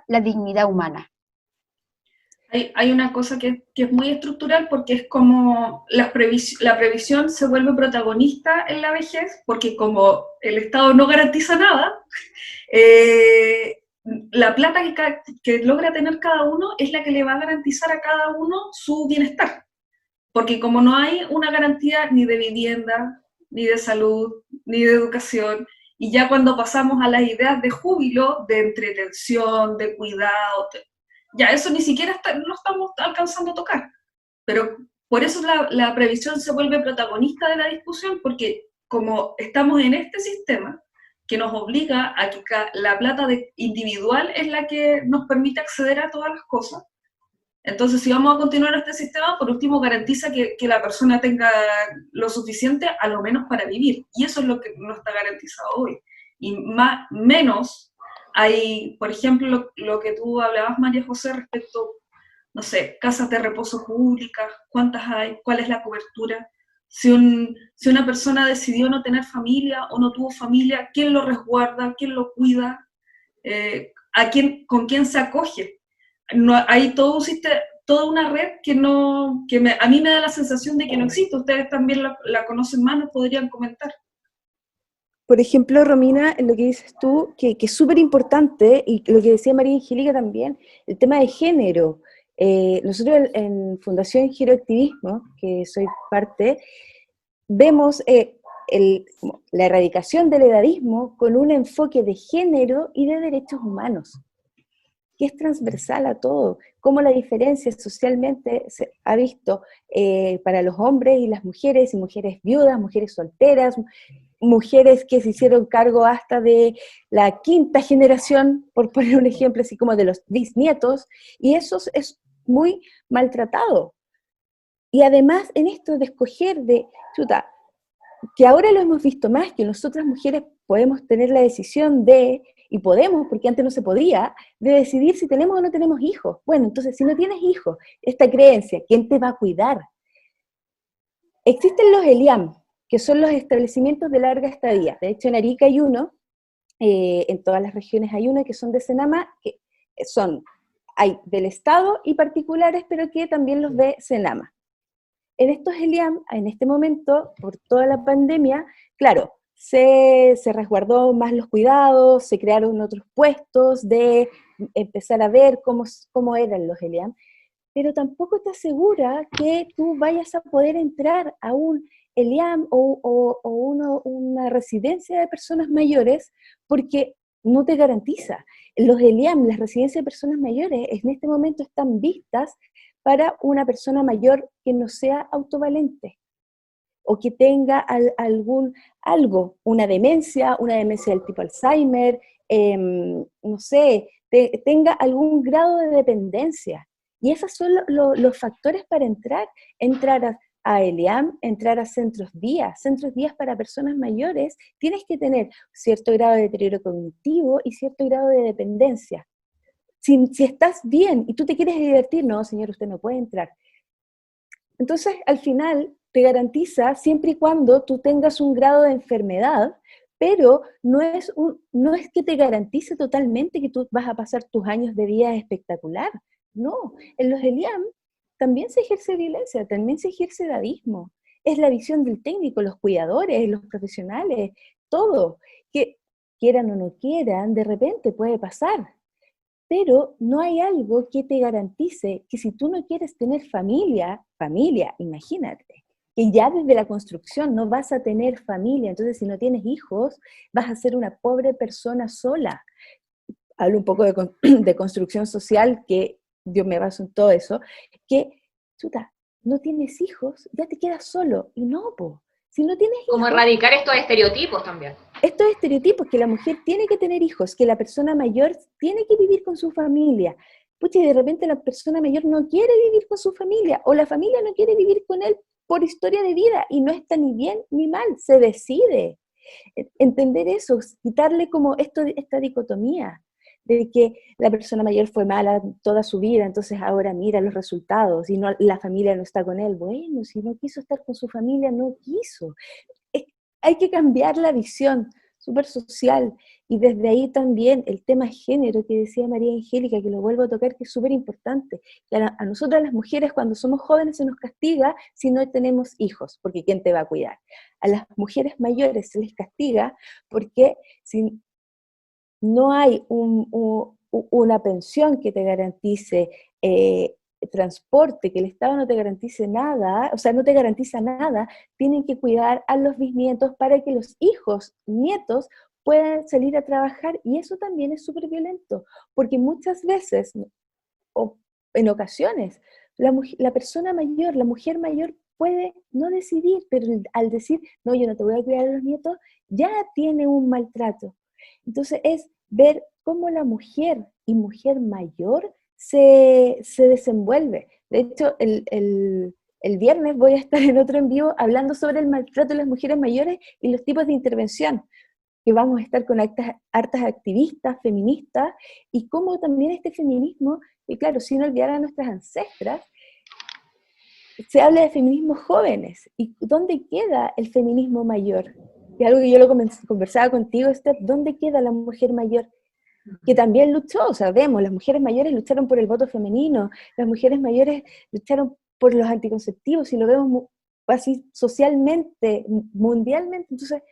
la dignidad humana.
Hay una cosa que es muy estructural, porque es como la previsión se vuelve protagonista en la vejez, porque como el Estado no garantiza nada, la plata que logra tener cada uno es la que le va a garantizar a cada uno su bienestar. Porque como no hay una garantía ni de vivienda, ni de salud, ni de educación, y ya cuando pasamos a las ideas de júbilo, de entretención, de cuidado, ya eso ni siquiera no estamos alcanzando a tocar. Pero por eso la previsión se vuelve protagonista de la discusión, porque como estamos en este sistema, que nos obliga a que la plata individual es la que nos permite acceder a todas las cosas. Entonces, si vamos a continuar este sistema, por último garantiza que la persona tenga lo suficiente, a lo menos para vivir. Y eso es lo que no está garantizado hoy. Y menos hay, por ejemplo, lo que tú hablabas, María José, respecto, no sé, casas de reposo públicas, ¿cuántas hay? ¿Cuál es la cobertura? Si una persona decidió no tener familia o no tuvo familia, ¿quién lo resguarda? ¿Quién lo cuida? ¿Con quién se acoge? No, hay todo un sistema, toda una red que a mí me da la sensación de que no existe. Ustedes también la conocen más, nos podrían comentar.
Por ejemplo, Romina, en lo que dices tú, que es súper importante, y lo que decía María Angélica también, el tema de género. Nosotros en Fundación Giroactivismo, que soy parte, vemos la erradicación del edadismo con un enfoque de género y de derechos humanos, que es transversal a todo, cómo la diferencia socialmente se ha visto para los hombres y las mujeres, y mujeres viudas, mujeres solteras, mujeres que se hicieron cargo hasta de la quinta generación, por poner un ejemplo, así como de los bisnietos, y eso es muy maltratado. Y además en esto de escoger que ahora lo hemos visto más, que nosotras mujeres podemos tener la decisión y podemos, porque antes no se podía, de decidir si tenemos o no tenemos hijos. Bueno, entonces si no tienes hijos, esta creencia, ¿quién te va a cuidar? Existen los ELIAM, que son los establecimientos de larga estadía. De hecho, en Arica hay uno, en todas las regiones hay uno, que son de Senama, que hay del Estado y particulares, pero que también los ve Senama. En estos ELIAM, en este momento, por toda la pandemia, claro, se resguardó más los cuidados, se crearon otros puestos de empezar a ver cómo eran los ELIAM, pero tampoco te asegura que tú vayas a poder entrar a un ELIAM o una residencia de personas mayores, porque no te garantiza. Los ELIAM, las residencias de personas mayores, en este momento están vistas para una persona mayor que no sea autovalente, o que tenga una demencia del tipo Alzheimer, no sé, tenga algún grado de dependencia. Y esos son los factores para entrar a ELIAM, entrar a centros días para personas mayores. Tienes que tener cierto grado de deterioro cognitivo y cierto grado de dependencia. Si estás bien y tú te quieres divertir, no, señor, usted no puede entrar. Entonces, al final, te garantiza siempre y cuando tú tengas un grado de enfermedad, pero no es que te garantice totalmente que tú vas a pasar tus años de vida espectacular. No, en los ELIAM también se ejerce violencia, también se ejerce edadismo. Es la visión del técnico, los cuidadores, los profesionales, todo, que quieran o no quieran, de repente puede pasar. Pero no hay algo que te garantice que si tú no quieres tener familia, imagínate, que ya desde la construcción no vas a tener familia, entonces si no tienes hijos, vas a ser una pobre persona sola. Hablo un poco de construcción social, que yo me baso en todo eso, que, chuta, no tienes hijos, ya te quedas solo, y no, po. Si no tienes
Como
hijos,
erradicar estos estereotipos también.
estos estereotipos, que la mujer tiene que tener hijos, que la persona mayor tiene que vivir con su familia. Pucha, y de repente la persona mayor no quiere vivir con su familia, o la familia no quiere vivir con él por historia de vida, y no está ni bien ni mal, se decide. Entender eso, quitarle como esta dicotomía de que la persona mayor fue mala toda su vida, entonces ahora mira los resultados, y no, la familia no está con él. Bueno, si no quiso estar con su familia, no quiso. Hay que cambiar la visión súper social, y desde ahí también el tema género que decía María Angélica, que lo vuelvo a tocar, que es súper importante, que a nosotras las mujeres cuando somos jóvenes se nos castiga si no tenemos hijos, porque ¿quién te va a cuidar? A las mujeres mayores se les castiga porque si no hay una pensión que te garantice transporte, que el Estado no te garantice nada, o sea, no te garantiza nada, tienen que cuidar a los bisnietos para que los hijos, nietos, puedan salir a trabajar, y eso también es súper violento, porque muchas veces, o en ocasiones, la persona mayor, la mujer mayor puede no decidir, pero al decir, no, yo no te voy a cuidar a los nietos, ya tiene un maltrato. Entonces es ver cómo la mujer y mujer mayor se desenvuelve. De hecho, el viernes voy a estar en otro en vivo hablando sobre el maltrato de las mujeres mayores y los tipos de intervención, que vamos a estar con hartas activistas, feministas, y cómo también este feminismo, y claro, sin olvidar a nuestras ancestras, se habla de feminismos jóvenes, y ¿dónde queda el feminismo mayor? Es algo que yo lo conversaba contigo, Steph, ¿dónde queda la mujer mayor? Que también luchó, sabemos, las mujeres mayores lucharon por el voto femenino, las mujeres mayores lucharon por los anticonceptivos, y lo vemos así socialmente, mundialmente. Entonces,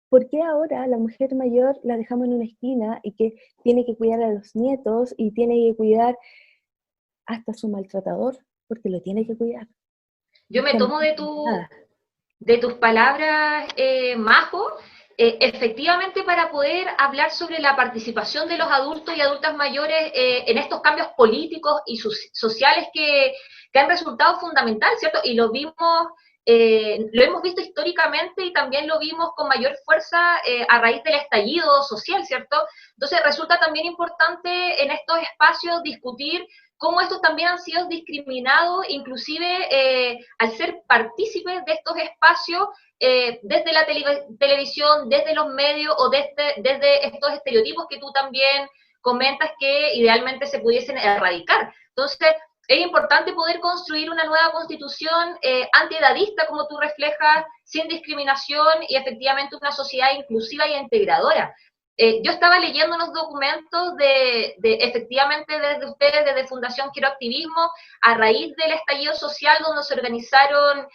¿por qué ahora la mujer mayor la dejamos en una esquina y que tiene que cuidar a los nietos y tiene que cuidar hasta a su maltratador? Porque lo tiene que cuidar.
Yo me tomo de tus palabras, Majo, efectivamente, para poder hablar sobre la participación de los adultos y adultas mayores en estos cambios políticos y sociales que han resultado fundamentales, ¿cierto? Y lo hemos visto históricamente, y también lo vimos con mayor fuerza a raíz del estallido social, ¿cierto? Entonces resulta también importante en estos espacios discutir cómo estos también han sido discriminados, inclusive al ser partícipes de estos espacios desde la televisión, desde los medios, o desde estos estereotipos que tú también comentas que idealmente se pudiesen erradicar. Entonces, es importante poder construir una nueva constitución antiedadista, como tú reflejas, sin discriminación, y efectivamente una sociedad inclusiva y integradora. Yo estaba leyendo unos documentos efectivamente desde ustedes, desde Fundación Quiero Activismo, a raíz del estallido social, donde se organizaron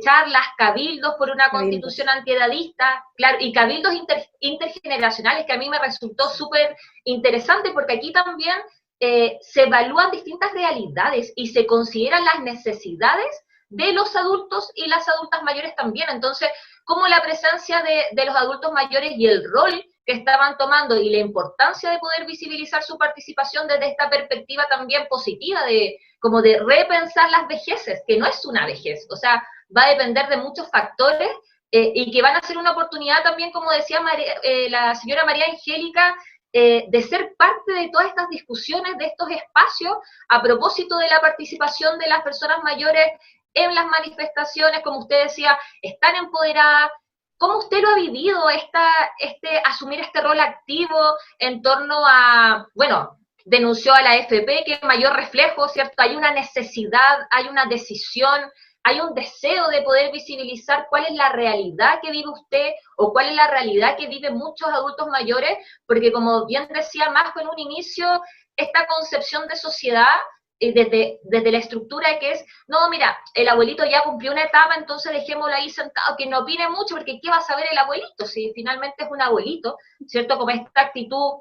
charlas, cabildos por una constitución antiedadista, claro, y cabildos intergeneracionales, que a mí me resultó súper interesante, porque aquí también se evalúan distintas realidades y se consideran las necesidades de los adultos y las adultas mayores también. Entonces, cómo la presencia de los adultos mayores y el rol que estaban tomando, y la importancia de poder visibilizar su participación desde esta perspectiva también positiva, como de repensar las vejeces, que no es una vejez, o sea, va a depender de muchos factores, y que van a ser una oportunidad también, como decía la señora María Angélica, de ser parte de todas estas discusiones, de estos espacios, a propósito de la participación de las personas mayores en las manifestaciones, como usted decía, están empoderadas. ¿Cómo usted lo ha vivido, asumir este rol activo en torno a, bueno, denunció a la AFP, que mayor reflejo, ¿cierto? Hay una necesidad, hay una decisión, hay un deseo de poder visibilizar cuál es la realidad que vive usted o cuál es la realidad que viven muchos adultos mayores, porque como bien decía Majo en un inicio, esta concepción de sociedad desde la estructura que es, no, mira, el abuelito ya cumplió una etapa, entonces dejémoslo ahí sentado, que no opine mucho, porque ¿qué va a saber el abuelito? Si finalmente es un abuelito, ¿cierto? Como esta actitud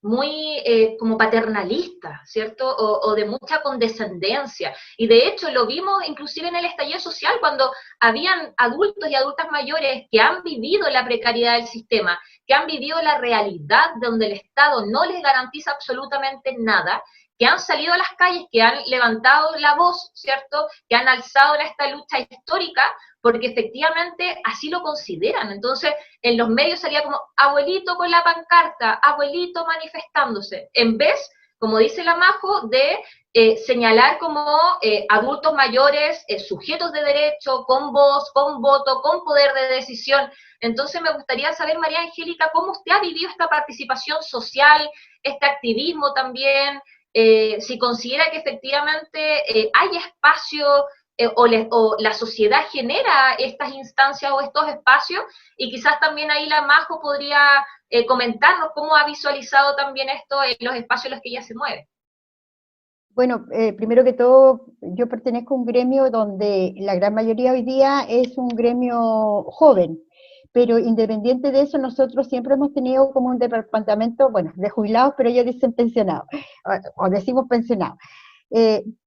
muy como paternalista, ¿cierto? O de mucha condescendencia. Y de hecho lo vimos inclusive en el estallido social, cuando habían adultos y adultas mayores que han vivido la precariedad del sistema, que han vivido la realidad donde el Estado no les garantiza absolutamente nada, que han salido a las calles, que han levantado la voz, ¿cierto? Que han alzado en esta lucha histórica, porque efectivamente así lo consideran. Entonces, en los medios salía como abuelito con la pancarta, abuelito manifestándose, en vez, como dice la Majo, de señalar como adultos mayores, sujetos de derecho, con voz, con voto, con poder de decisión. Entonces me gustaría saber, María Angélica, cómo usted ha vivido esta participación social, este activismo también, si considera que efectivamente hay espacio o la sociedad genera estas instancias o estos espacios, y quizás también ahí la Majo podría comentarnos cómo ha visualizado también esto en los espacios en los que ella se mueve.
Bueno, primero que todo, yo pertenezco a un gremio donde la gran mayoría hoy día es un gremio joven, pero independiente de eso, nosotros siempre hemos tenido como un departamento, bueno, de jubilados, pero ellos dicen pensionados, o decimos pensionados.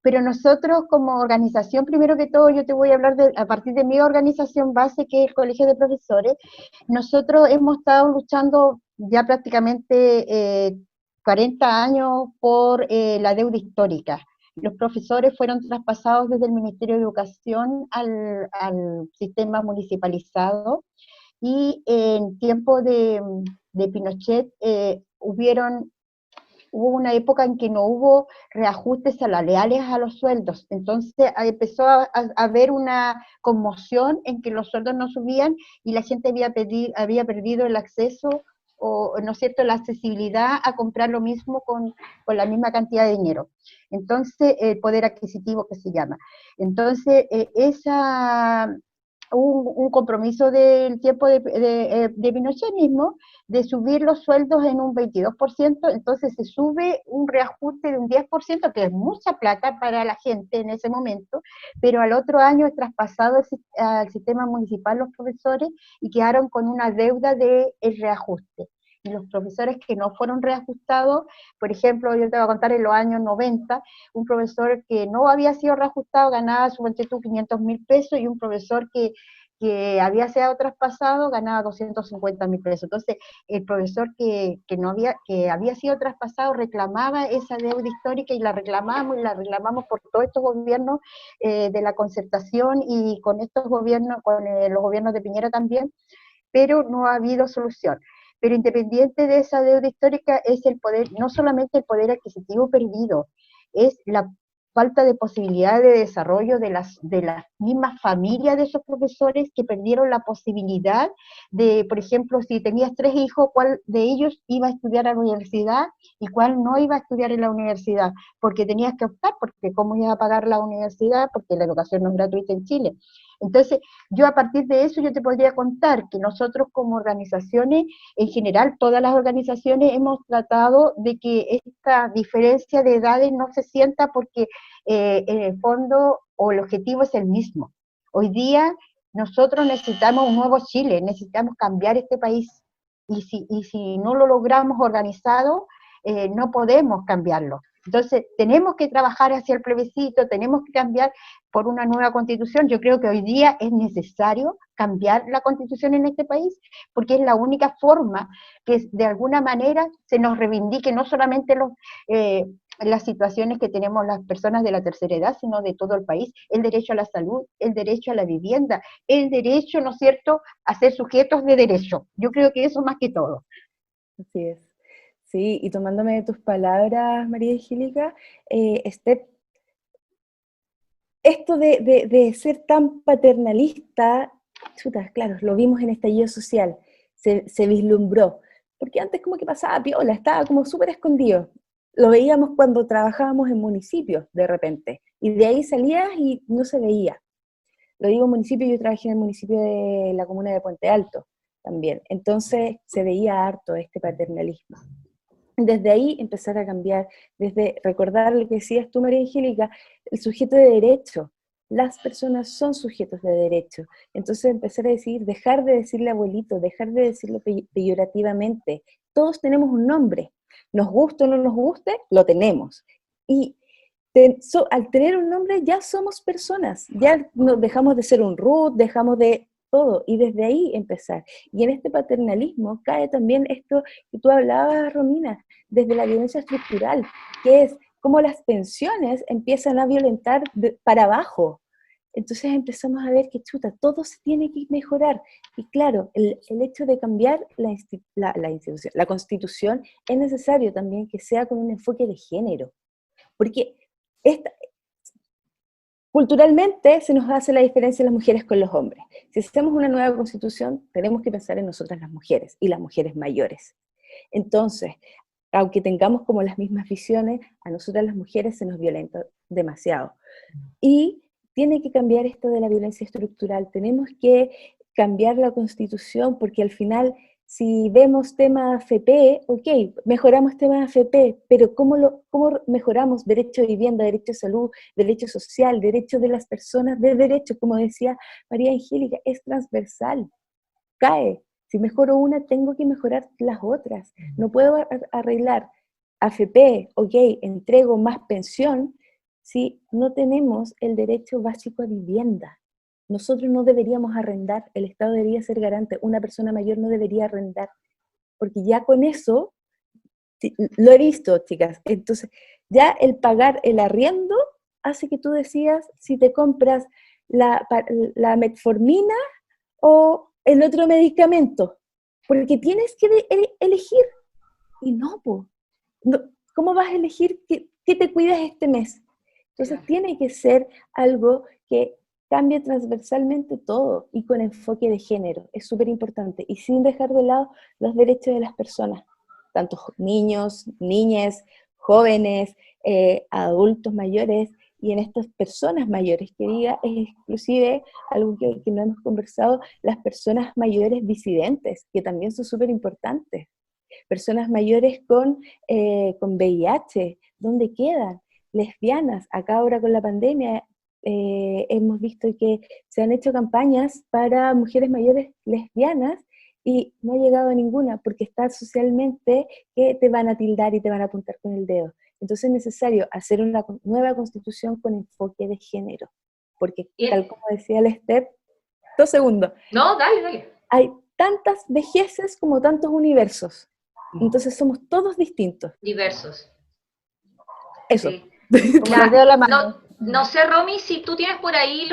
Pero nosotros como organización, primero que todo, yo te voy a hablar a partir de mi organización base, que es el Colegio de Profesores. Nosotros hemos estado luchando ya prácticamente 40 años por la deuda histórica. Los profesores fueron traspasados desde el Ministerio de Educación al sistema municipalizado, y en tiempo de Pinochet hubo una época en que no hubo reajustes salariales a los sueldos, entonces empezó a haber una conmoción en que los sueldos no subían y la gente había perdido el acceso, o no es cierto, la accesibilidad a comprar lo mismo con la misma cantidad de dinero. Entonces, el poder adquisitivo que se llama. Entonces, un compromiso del tiempo de Pinochet mismo, de subir los sueldos en un 22%, entonces se sube un reajuste de un 10%, que es mucha plata para la gente en ese momento, pero al otro año es traspasado al sistema municipal los profesores y quedaron con una deuda del reajuste. Y los profesores que no fueron reajustados, por ejemplo, yo te voy a contar en los años 90, un profesor que no había sido reajustado ganaba su 500.000 pesos, y un profesor que había sido traspasado ganaba 250.000 pesos. Entonces, el profesor que había sido traspasado reclamaba esa deuda histórica, y la reclamamos por todos estos gobiernos de la concertación, y con estos gobiernos, con los gobiernos de Piñera también, pero no ha habido solución. Pero independiente de esa deuda histórica es el poder, no solamente el poder adquisitivo perdido, es la falta de posibilidad de desarrollo de las mismas familias de esos profesores, que perdieron la posibilidad de, por ejemplo, si tenías 3 hijos, cuál de ellos iba a estudiar a la universidad y cuál no iba a estudiar en la universidad, porque tenías que optar, porque cómo ibas a pagar la universidad, porque la educación no es gratuita en Chile. Entonces, yo a partir de eso yo te podría contar que nosotros como organizaciones, en general todas las organizaciones, hemos tratado de que esta diferencia de edades no se sienta, porque en el fondo o el objetivo es el mismo. Hoy día nosotros necesitamos un nuevo Chile, necesitamos cambiar este país, y si no lo logramos organizado, no podemos cambiarlo. Entonces, tenemos que trabajar hacia el plebiscito, tenemos que cambiar por una nueva constitución. Yo creo que hoy día es necesario cambiar la constitución en este país, porque es la única forma que de alguna manera se nos reivindique no solamente las situaciones que tenemos las personas de la tercera edad, sino de todo el país, el derecho a la salud, el derecho a la vivienda, el derecho, ¿no es cierto?, a ser sujetos de derecho. Yo creo que eso más que todo.
Así es. Sí, y tomándome de tus palabras, María Angélica, Esther, esto de ser tan paternalista, chuta, claro, lo vimos en estallido social, se vislumbró, porque antes como que pasaba piola, estaba como súper escondido. Lo veíamos cuando trabajábamos en municipios de repente, y de ahí salías y no se veía. Lo digo municipio, yo trabajé en el municipio de la comuna de Puente Alto también, entonces se veía harto este paternalismo. Desde ahí empezar a cambiar, desde recordar lo que decías tú, María Angélica, el sujeto de derecho. Las personas son sujetos de derecho. Entonces empezar a decir, dejar de decirle abuelito, dejar de decirlo peyorativamente. Todos tenemos un nombre. Nos guste o no nos guste, lo tenemos. Y al tener un nombre ya somos personas. Ya dejamos de ser un Ruth, dejamos de todo. Y desde ahí empezar. Y en este paternalismo cae también esto que tú hablabas, Romina, desde la violencia estructural, que es cómo las pensiones empiezan a violentar para abajo. Entonces empezamos a ver que chuta, todo se tiene que mejorar. Y claro, el hecho de cambiar la Constitución es necesario también que sea con un enfoque de género. Porque culturalmente se nos hace la diferencia las mujeres con los hombres. Si hacemos una nueva Constitución, tenemos que pensar en nosotras las mujeres y las mujeres mayores. Entonces, aunque tengamos como las mismas visiones, a nosotras las mujeres se nos violenta demasiado. Y tiene que cambiar esto de la violencia estructural, tenemos que cambiar la Constitución, porque al final, si vemos temas AFP, ok, mejoramos temas AFP, pero ¿cómo mejoramos derecho a vivienda, derecho a salud, derecho social, derecho de las personas de derecho? Como decía María Angélica, es transversal, cae. Si mejoro una, tengo que mejorar las otras. No puedo arreglar AFP, ok, entrego más pensión, si no tenemos el derecho básico a vivienda. Nosotros no deberíamos arrendar, el Estado debería ser garante, una persona mayor no debería arrendar, porque ya con eso, lo he visto, chicas, entonces ya el pagar el arriendo hace que tú decidas si te compras la metformina o el otro medicamento, porque tienes que elegir, y no, ¿cómo vas a elegir qué te cuidas este mes? Entonces tiene que ser algo que cambie transversalmente todo y con enfoque de género, es súper importante, y sin dejar de lado los derechos de las personas, tanto niños, niñas, jóvenes, adultos mayores, y en estas personas mayores, que diga, es inclusive algo que no hemos conversado, las personas mayores disidentes, que también son súper importantes, personas mayores con VIH, ¿dónde quedan? Lesbianas, acá ahora con la pandemia hemos visto que se han hecho campañas para mujeres mayores lesbianas y no ha llegado a ninguna porque está socialmente que te van a tildar y te van a apuntar con el dedo. Entonces es necesario hacer una nueva constitución con enfoque de género, porque tal como decía Lester, 2 segundos.
No, dale.
Hay tantas vejeces como tantos universos, entonces somos todos distintos.
Diversos.
Eso.
Sí. No sé, Romy, si tú tienes por ahí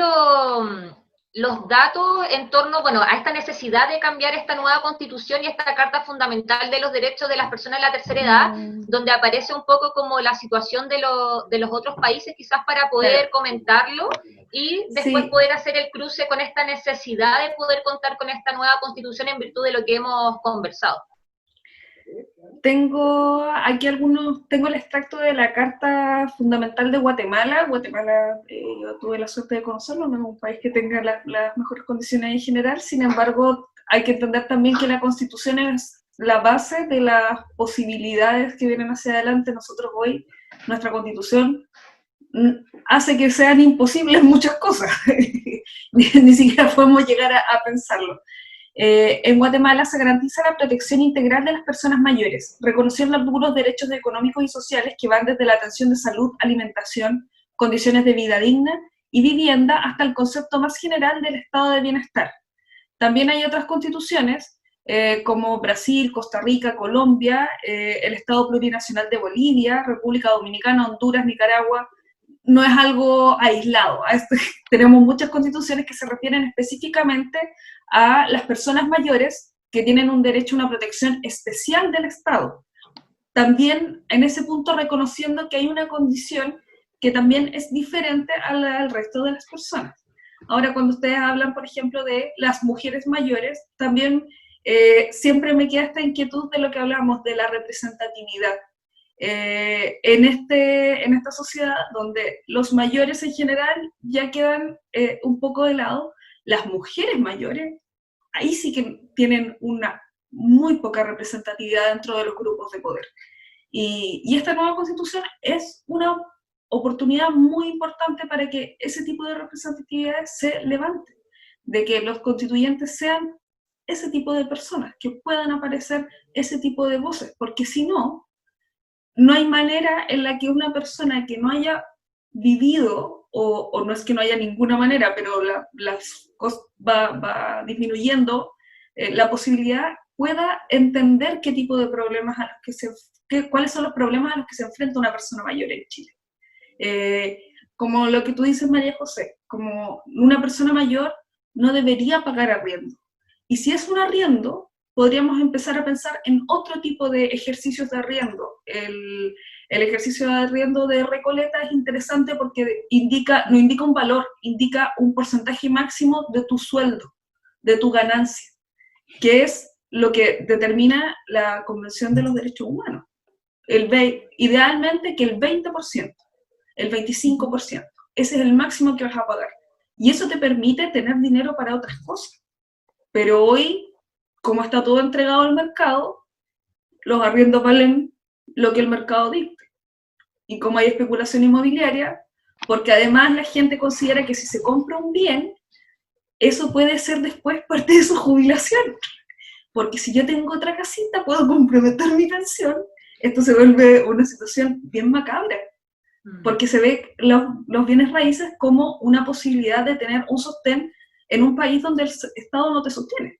los datos en torno, a esta necesidad de cambiar esta nueva constitución y esta Carta Fundamental de los Derechos de las Personas de la Tercera Edad, donde aparece un poco como la situación de los otros países, quizás para poder comentarlo y después poder hacer el cruce con esta necesidad de poder contar con esta nueva constitución en virtud de lo que hemos conversado.
Tengo aquí tengo el extracto de la Carta Fundamental de Guatemala. Guatemala, yo tuve la suerte de conocerlo, no es un país que tenga las mejores condiciones en general, sin embargo, hay que entender también que la Constitución es la base de las posibilidades que vienen hacia adelante. Nosotros hoy, nuestra Constitución hace que sean imposibles muchas cosas, ni siquiera podemos llegar a pensarlo. En Guatemala se garantiza la protección integral de las personas mayores, reconociendo algunos derechos económicos y sociales que van desde la atención de salud, alimentación, condiciones de vida digna y vivienda hasta el concepto más general del estado de bienestar. También hay otras constituciones, como Brasil, Costa Rica, Colombia, el Estado Plurinacional de Bolivia, República Dominicana, Honduras, Nicaragua. No es algo aislado. Tenemos muchas constituciones que se refieren específicamente a las personas mayores que tienen un derecho a una protección especial del Estado. También en ese punto reconociendo que hay una condición que también es diferente al resto de las personas. Ahora, cuando ustedes hablan, por ejemplo, de las mujeres mayores, también siempre me queda esta inquietud de lo que hablamos, de la representatividad. En esta sociedad donde los mayores en general ya quedan un poco de lado, las mujeres mayores, ahí sí que tienen una muy poca representatividad dentro de los grupos de poder. Y esta nueva constitución es una oportunidad muy importante para que ese tipo de representatividad se levante, de que los constituyentes sean ese tipo de personas, que puedan aparecer ese tipo de voces, porque si no, no hay manera en la que una persona que no haya vivido, o no es que no haya ninguna manera, pero va disminuyendo la posibilidad, pueda entender qué tipo de problemas a los que cuáles son los problemas a los que se enfrenta una persona mayor en Chile. Como lo que tú dices, María José, como una persona mayor no debería pagar arriendo. Y si es un arriendo, podríamos empezar a pensar en otro tipo de ejercicios de arriendo. El ejercicio de arriendo de Recoleta es interesante porque no indica un valor, indica un porcentaje máximo de tu sueldo, de tu ganancia, que es lo que determina la Convención de los Derechos Humanos. Idealmente que el 20%, el 25%, ese es el máximo que vas a pagar. Y eso te permite tener dinero para otras cosas. Pero hoy, como está todo entregado al mercado, los arriendos valen lo que el mercado dicte. Y como hay especulación inmobiliaria, porque además la gente considera que si se compra un bien, eso puede ser después parte de su jubilación. Porque si yo tengo otra casita, puedo comprometer mi pensión. Esto se vuelve una situación bien macabra, porque se ve los bienes raíces como una posibilidad de tener un sostén en un país donde el Estado no te sostiene,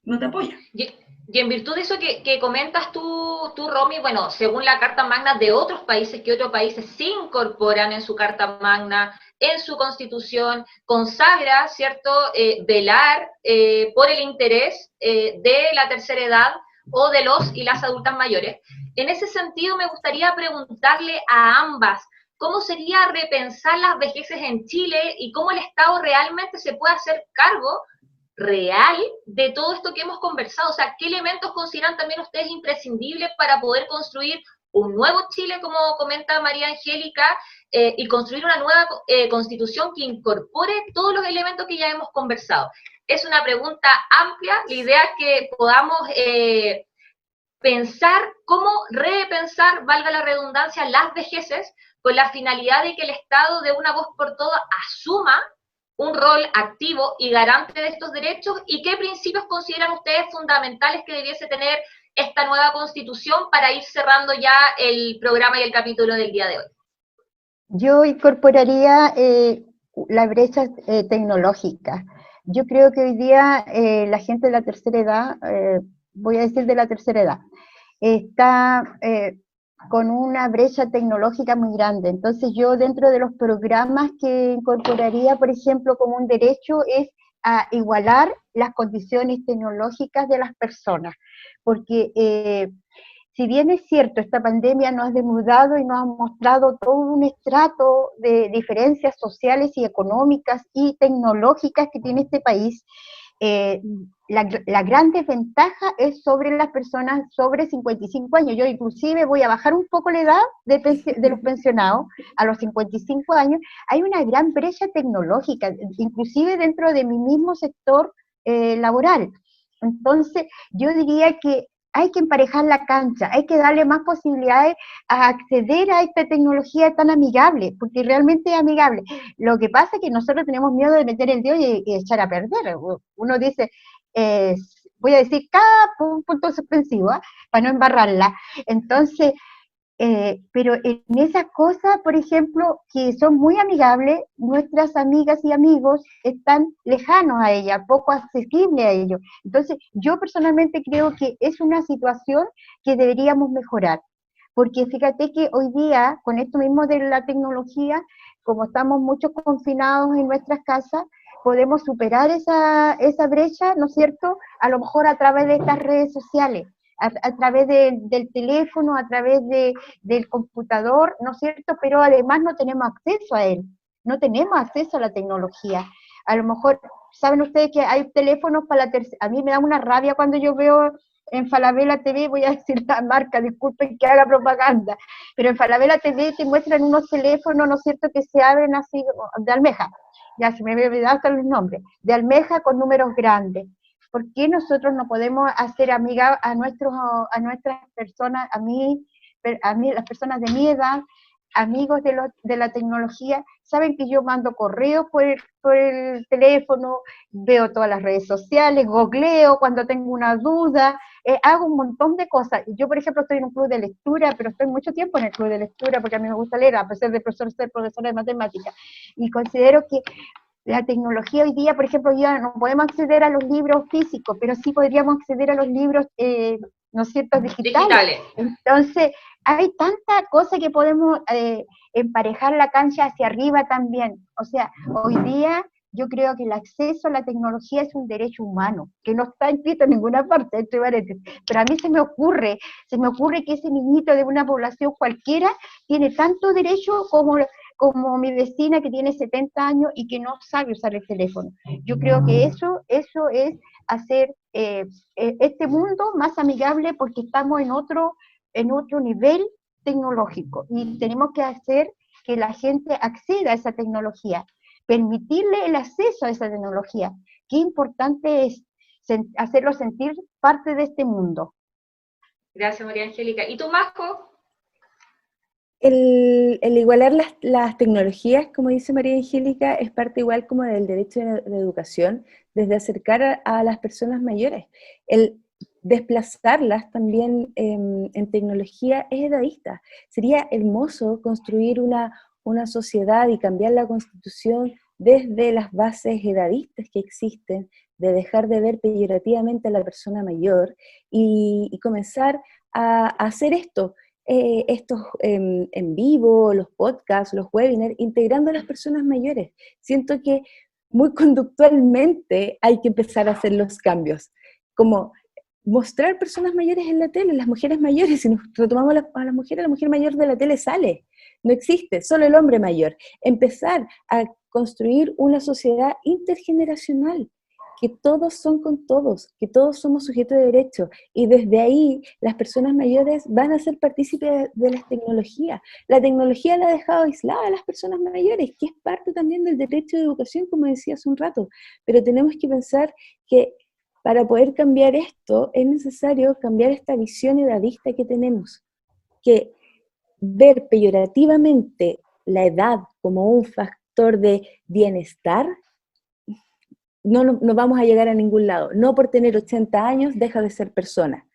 no te apoya.
Y en virtud de eso que comentas tú, Romy, bueno, según la Carta Magna de otros países, que otros países se incorporan en su Carta Magna, en su Constitución, consagra, ¿cierto?, velar por el interés de la tercera edad o de los y las adultas mayores. En ese sentido, me gustaría preguntarle a ambas, ¿cómo sería repensar las vejeces en Chile y cómo el Estado realmente se puede hacer cargo real de todo esto que hemos conversado? O sea, ¿qué elementos consideran también ustedes imprescindibles para poder construir un nuevo Chile, como comenta María Angélica, y construir una nueva constitución que incorpore todos los elementos que ya hemos conversado? Es una pregunta amplia, la idea es que podamos pensar cómo repensar, valga la redundancia, las vejeces, con la finalidad de que el Estado de una vez por todas asuma un rol activo y garante de estos derechos, y qué principios consideran ustedes fundamentales que debiese tener esta nueva constitución para ir cerrando ya el programa y el capítulo del día de hoy.
Yo incorporaría la brecha tecnológica. Yo creo que hoy día la gente de la tercera edad, voy a decir de la tercera edad, está con una brecha tecnológica muy grande. Entonces yo, dentro de los programas que incorporaría, por ejemplo, como un derecho, es a igualar las condiciones tecnológicas de las personas, porque si bien es cierto, esta pandemia nos ha desnudado y nos ha mostrado todo un estrato de diferencias sociales y económicas y tecnológicas que tiene este país, la gran desventaja es sobre las personas sobre 55 años. Yo inclusive voy a bajar un poco la edad de los pensionados a los 55 años. Hay una gran brecha tecnológica, inclusive dentro de mi mismo sector laboral. Entonces, yo diría que hay que emparejar la cancha, hay que darle más posibilidades a acceder a esta tecnología tan amigable, porque realmente es amigable. Lo que pasa es que nosotros tenemos miedo de meter el dedo y echar a perder. Uno dice, voy a decir cada punto suspensivo, para no embarrarla. Entonces, pero en esas cosas, por ejemplo, que son muy amigables, nuestras amigas y amigos están lejanos a ella, poco accesibles a ellos. Entonces, yo personalmente creo que es una situación que deberíamos mejorar, porque fíjate que hoy día, con esto mismo de la tecnología, como estamos muchos confinados en nuestras casas, podemos superar esa brecha, ¿no es cierto?, a lo mejor a través de estas redes sociales. A través del teléfono, a través del computador, ¿no es cierto? Pero además no tenemos acceso a él, no tenemos acceso a la tecnología. A lo mejor saben ustedes que hay teléfonos para la tercera, a mí me da una rabia cuando yo veo en Falabella TV, voy a decir la marca, disculpen que haga propaganda, pero en Falabella TV te muestran unos teléfonos, ¿no es cierto?, que se abren así, de almeja, ya se me había olvidado hasta los nombres, de almeja con números grandes. ¿Por qué nosotros no podemos hacer amiga a nuestras personas, a mí, las personas de mi edad, amigos de la tecnología? Saben que yo mando correos por el teléfono, veo todas las redes sociales, googleo cuando tengo una duda, hago un montón de cosas. Yo, por ejemplo, estoy en un club de lectura, pero estoy mucho tiempo en el club de lectura porque a mí me gusta leer, a pesar de ser profesora de matemáticas. Y considero que la tecnología hoy día, por ejemplo, ya no podemos acceder a los libros físicos, pero sí podríamos acceder a los libros, ¿no es cierto?, digitales. Entonces, hay tanta cosa que podemos emparejar la cancha hacia arriba también. O sea, hoy día yo creo que el acceso a la tecnología es un derecho humano, que no está inscrito en ninguna parte, entre paréntesis. Pero a mí se me ocurre que ese niñito de una población cualquiera tiene tanto derecho como mi vecina que tiene 70 años y que no sabe usar el teléfono. Yo creo que eso es hacer este mundo más amigable, porque estamos en otro nivel tecnológico y tenemos que hacer que la gente acceda a esa tecnología, permitirle el acceso a esa tecnología. Qué importante es hacerlo sentir parte de este mundo.
Gracias, María Angélica. ¿Y tú, Masco?
El igualar las tecnologías, como dice María Angélica, es parte igual como del derecho de educación, desde acercar a las personas mayores. El desplazarlas también en tecnología es edadista. Sería hermoso construir una sociedad y cambiar la Constitución desde las bases edadistas que existen, de dejar de ver peyorativamente a la persona mayor y comenzar a hacer estos en vivo, los podcasts, los webinars, integrando a las personas mayores. Siento que muy conductualmente hay que empezar a hacer los cambios, como mostrar personas mayores en la tele, las mujeres mayores. Si nos retomamos a la mujer mayor de la tele sale, no existe, solo el hombre mayor. Empezar a construir una sociedad intergeneracional, que todos son con todos, que todos somos sujetos de derecho, y desde ahí las personas mayores van a ser partícipes de las tecnologías. La tecnología la ha dejado aislada a las personas mayores, que es parte también del derecho de educación, como decía hace un rato, pero tenemos que pensar que para poder cambiar esto es necesario cambiar esta visión edadista que tenemos, que ver peyorativamente la edad como un factor de bienestar, no vamos a llegar a ningún lado. No por tener 80 años deja de ser persona.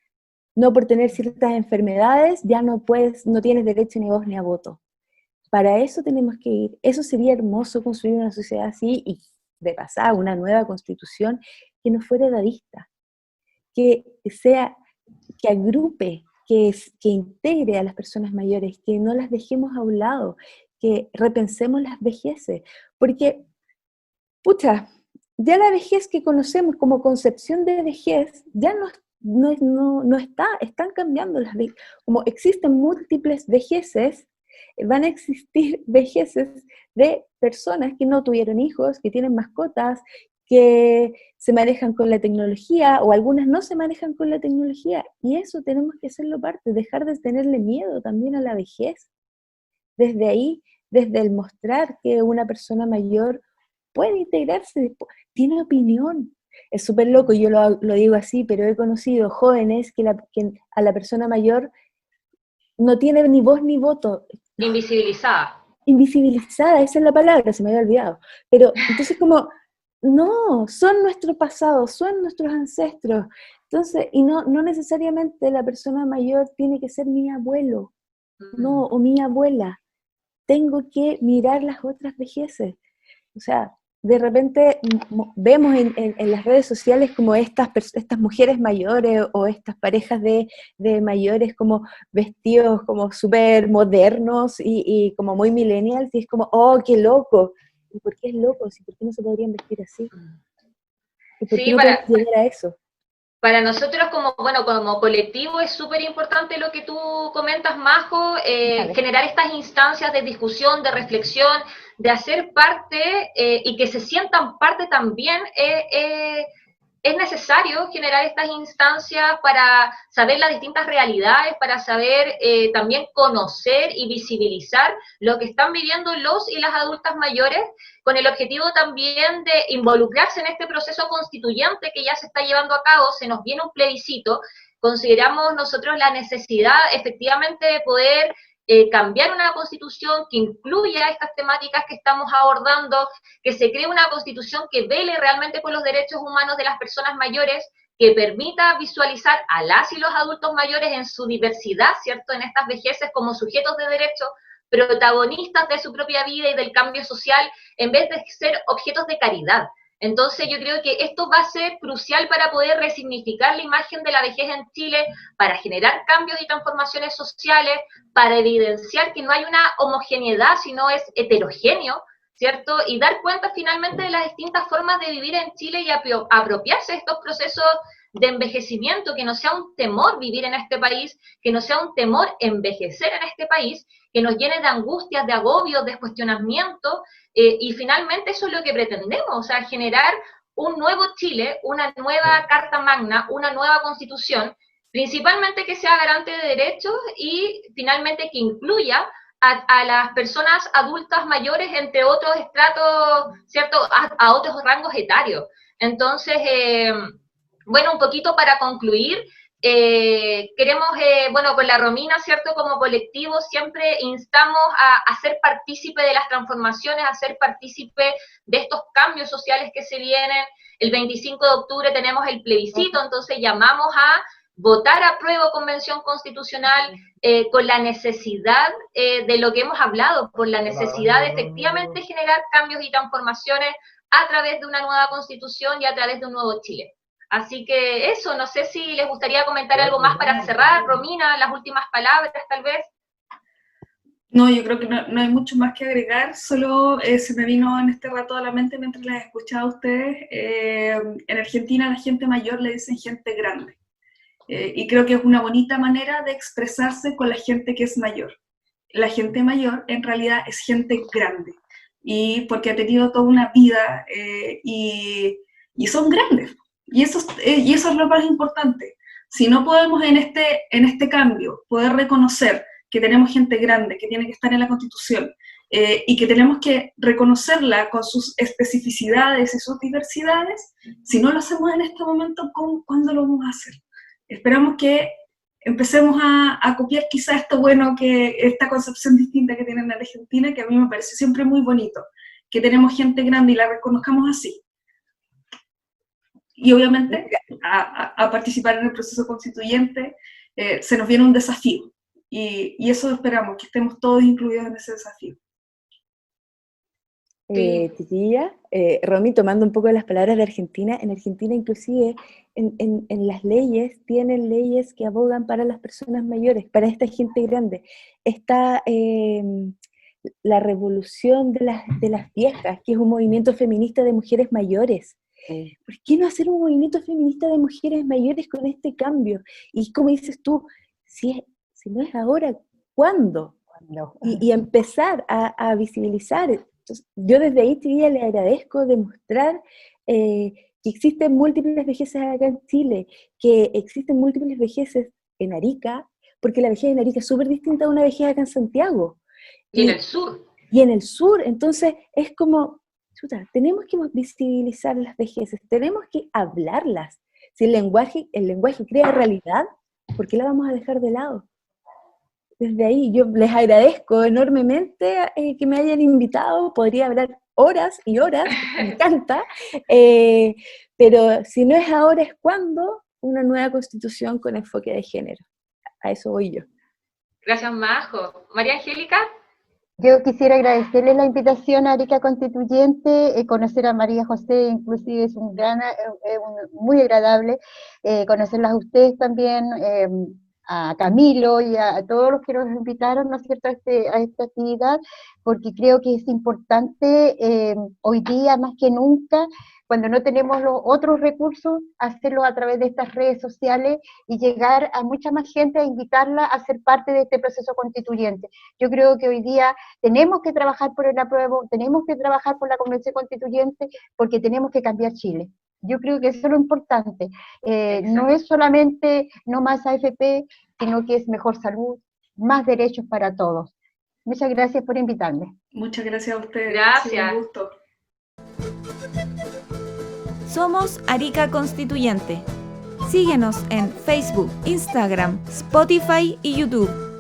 No por tener ciertas enfermedades ya no tienes derecho ni a voz ni a voto. Para eso tenemos que ir. Eso sería hermoso, construir una sociedad así y de pasar una nueva constitución que no fuera edadista, que agrupe, que integre a las personas mayores, que no las dejemos a un lado, que repensemos las vejeces. Porque, pucha, ya la vejez que conocemos como concepción de vejez, ya no está, están cambiando las vejeces. Como existen múltiples vejeces, van a existir vejeces de personas que no tuvieron hijos, que tienen mascotas, que se manejan con la tecnología, o algunas no se manejan con la tecnología, y eso tenemos que hacerlo parte, dejar de tenerle miedo también a la vejez. Desde ahí, desde el mostrar que una persona mayor puede integrarse, tiene opinión. Es súper loco, yo lo digo así, pero he conocido jóvenes que a la persona mayor no tiene ni voz ni voto.
Invisibilizada.
Invisibilizada, esa es la palabra, se me había olvidado. Pero entonces como, no, son nuestro pasado, son nuestros ancestros. Entonces, y no necesariamente la persona mayor tiene que ser mi abuelo, no, o mi abuela. Tengo que mirar las otras vejeces. O sea, de repente vemos en las redes sociales como estas mujeres mayores o estas parejas de mayores como vestidos como súper modernos y como muy millennials, y es como, oh, qué loco. ¿Y por qué es loco? ¿Por qué no se podrían vestir así? ¿Y por qué no podemos llegar a eso?
Para nosotros como colectivo es súper importante lo que tú comentas, Majo, generar estas instancias de discusión, de reflexión, de hacer parte y que se sientan parte también. Es necesario generar estas instancias para saber las distintas realidades, para saber también conocer y visibilizar lo que están viviendo los y las adultas mayores, con el objetivo también de involucrarse en este proceso constituyente que ya se está llevando a cabo. Se nos viene un plebiscito, consideramos nosotros la necesidad efectivamente de poder cambiar una constitución que incluya estas temáticas que estamos abordando, que se cree una constitución que vele realmente por los derechos humanos de las personas mayores, que permita visualizar a las y los adultos mayores en su diversidad, ¿cierto?, en estas vejeces como sujetos de derecho, protagonistas de su propia vida y del cambio social, en vez de ser objetos de caridad. Entonces yo creo que esto va a ser crucial para poder resignificar la imagen de la vejez en Chile, para generar cambios y transformaciones sociales, para evidenciar que no hay una homogeneidad, sino es heterogéneo, ¿cierto? Y dar cuenta finalmente de las distintas formas de vivir en Chile y apropiarse de estos procesos de envejecimiento, que no sea un temor vivir en este país, que no sea un temor envejecer en este país, que nos llene de angustias, de agobios, de cuestionamiento, y finalmente eso es lo que pretendemos, o sea, generar un nuevo Chile, una nueva Carta Magna, una nueva Constitución, principalmente que sea garante de derechos y finalmente que incluya a las personas adultas mayores, entre otros estratos, ¿cierto?, a otros rangos etarios. Entonces, bueno, un poquito para concluir, queremos, con la Romina, ¿cierto?, como colectivo siempre instamos a ser partícipe de las transformaciones, a ser partícipe de estos cambios sociales que se vienen. El 25 de octubre tenemos el plebiscito, entonces llamamos a votar a prueba convención constitucional con la necesidad de lo que hemos hablado, por la necesidad de efectivamente generar cambios y transformaciones a través de una nueva constitución y a través de un nuevo Chile. Así que eso, no sé si les gustaría comentar algo más para cerrar. Romina, las últimas palabras, tal vez.
No, yo creo que no hay mucho más que agregar, solo se me vino en este rato a la mente mientras las escuchaba a ustedes. En Argentina a la gente mayor le dicen gente grande. Y creo que es una bonita manera de expresarse con la gente que es mayor. La gente mayor en realidad es gente grande, y porque ha tenido toda una vida y son grandes. Y eso es lo más importante. Si no podemos en este cambio poder reconocer que tenemos gente grande, que tiene que estar en la Constitución, y que tenemos que reconocerla con sus especificidades y sus diversidades, si no lo hacemos en este momento, ¿cuándo lo vamos a hacer? Esperamos que empecemos a copiar quizá esto bueno, esta concepción distinta que tienen en Argentina, que a mí me parece siempre muy bonito, que tenemos gente grande y la reconozcamos así. Y obviamente a participar en el proceso constituyente se nos viene un desafío, y eso esperamos, que estemos todos incluidos en ese desafío.
Chiquilla, Romy, tomando un poco de las palabras de Argentina, en Argentina inclusive en las leyes, tienen leyes que abogan para las personas mayores, para esta gente grande. Está la revolución de las viejas, que es un movimiento feminista de mujeres mayores. ¿Por qué no hacer un movimiento feminista de mujeres mayores con este cambio? Y como dices tú, si no es ahora, ¿cuándo? Y empezar a visibilizar. Entonces, yo desde ahí todavía le agradezco demostrar que existen múltiples vejeces acá en Chile, que existen múltiples vejeces en Arica, porque la vejez en Arica es súper distinta a una vejez acá en Santiago.
Y en el sur.
Y en el sur, entonces es como, chuta, tenemos que visibilizar las vejeces, tenemos que hablarlas. Si el lenguaje crea realidad, ¿por qué la vamos a dejar de lado? Desde ahí yo les agradezco enormemente que me hayan invitado, podría hablar horas y horas, me encanta, pero si no es ahora, ¿es cuándo? Una nueva constitución con enfoque de género. A eso voy yo.
Gracias, Majo. María Angélica.
Yo quisiera agradecerle la invitación a Arica Constituyente, conocer a María José inclusive es muy agradable, conocerlas a ustedes también, a Camilo y a todos los que nos invitaron, ¿no es cierto?, a esta actividad, porque creo que es importante hoy día más que nunca, cuando no tenemos los otros recursos, hacerlo a través de estas redes sociales y llegar a mucha más gente, a invitarla a ser parte de este proceso constituyente. Yo creo que hoy día tenemos que trabajar por el apruebo, tenemos que trabajar por la Convención Constituyente, porque tenemos que cambiar Chile. Yo creo que eso es lo importante. No es solamente no más AFP, sino que es mejor salud, más derechos para todos. Muchas gracias por invitarme.
Muchas gracias a ustedes.
Gracias.
Sí, un gusto.
Somos Arica Constituyente. Síguenos en Facebook, Instagram, Spotify y YouTube.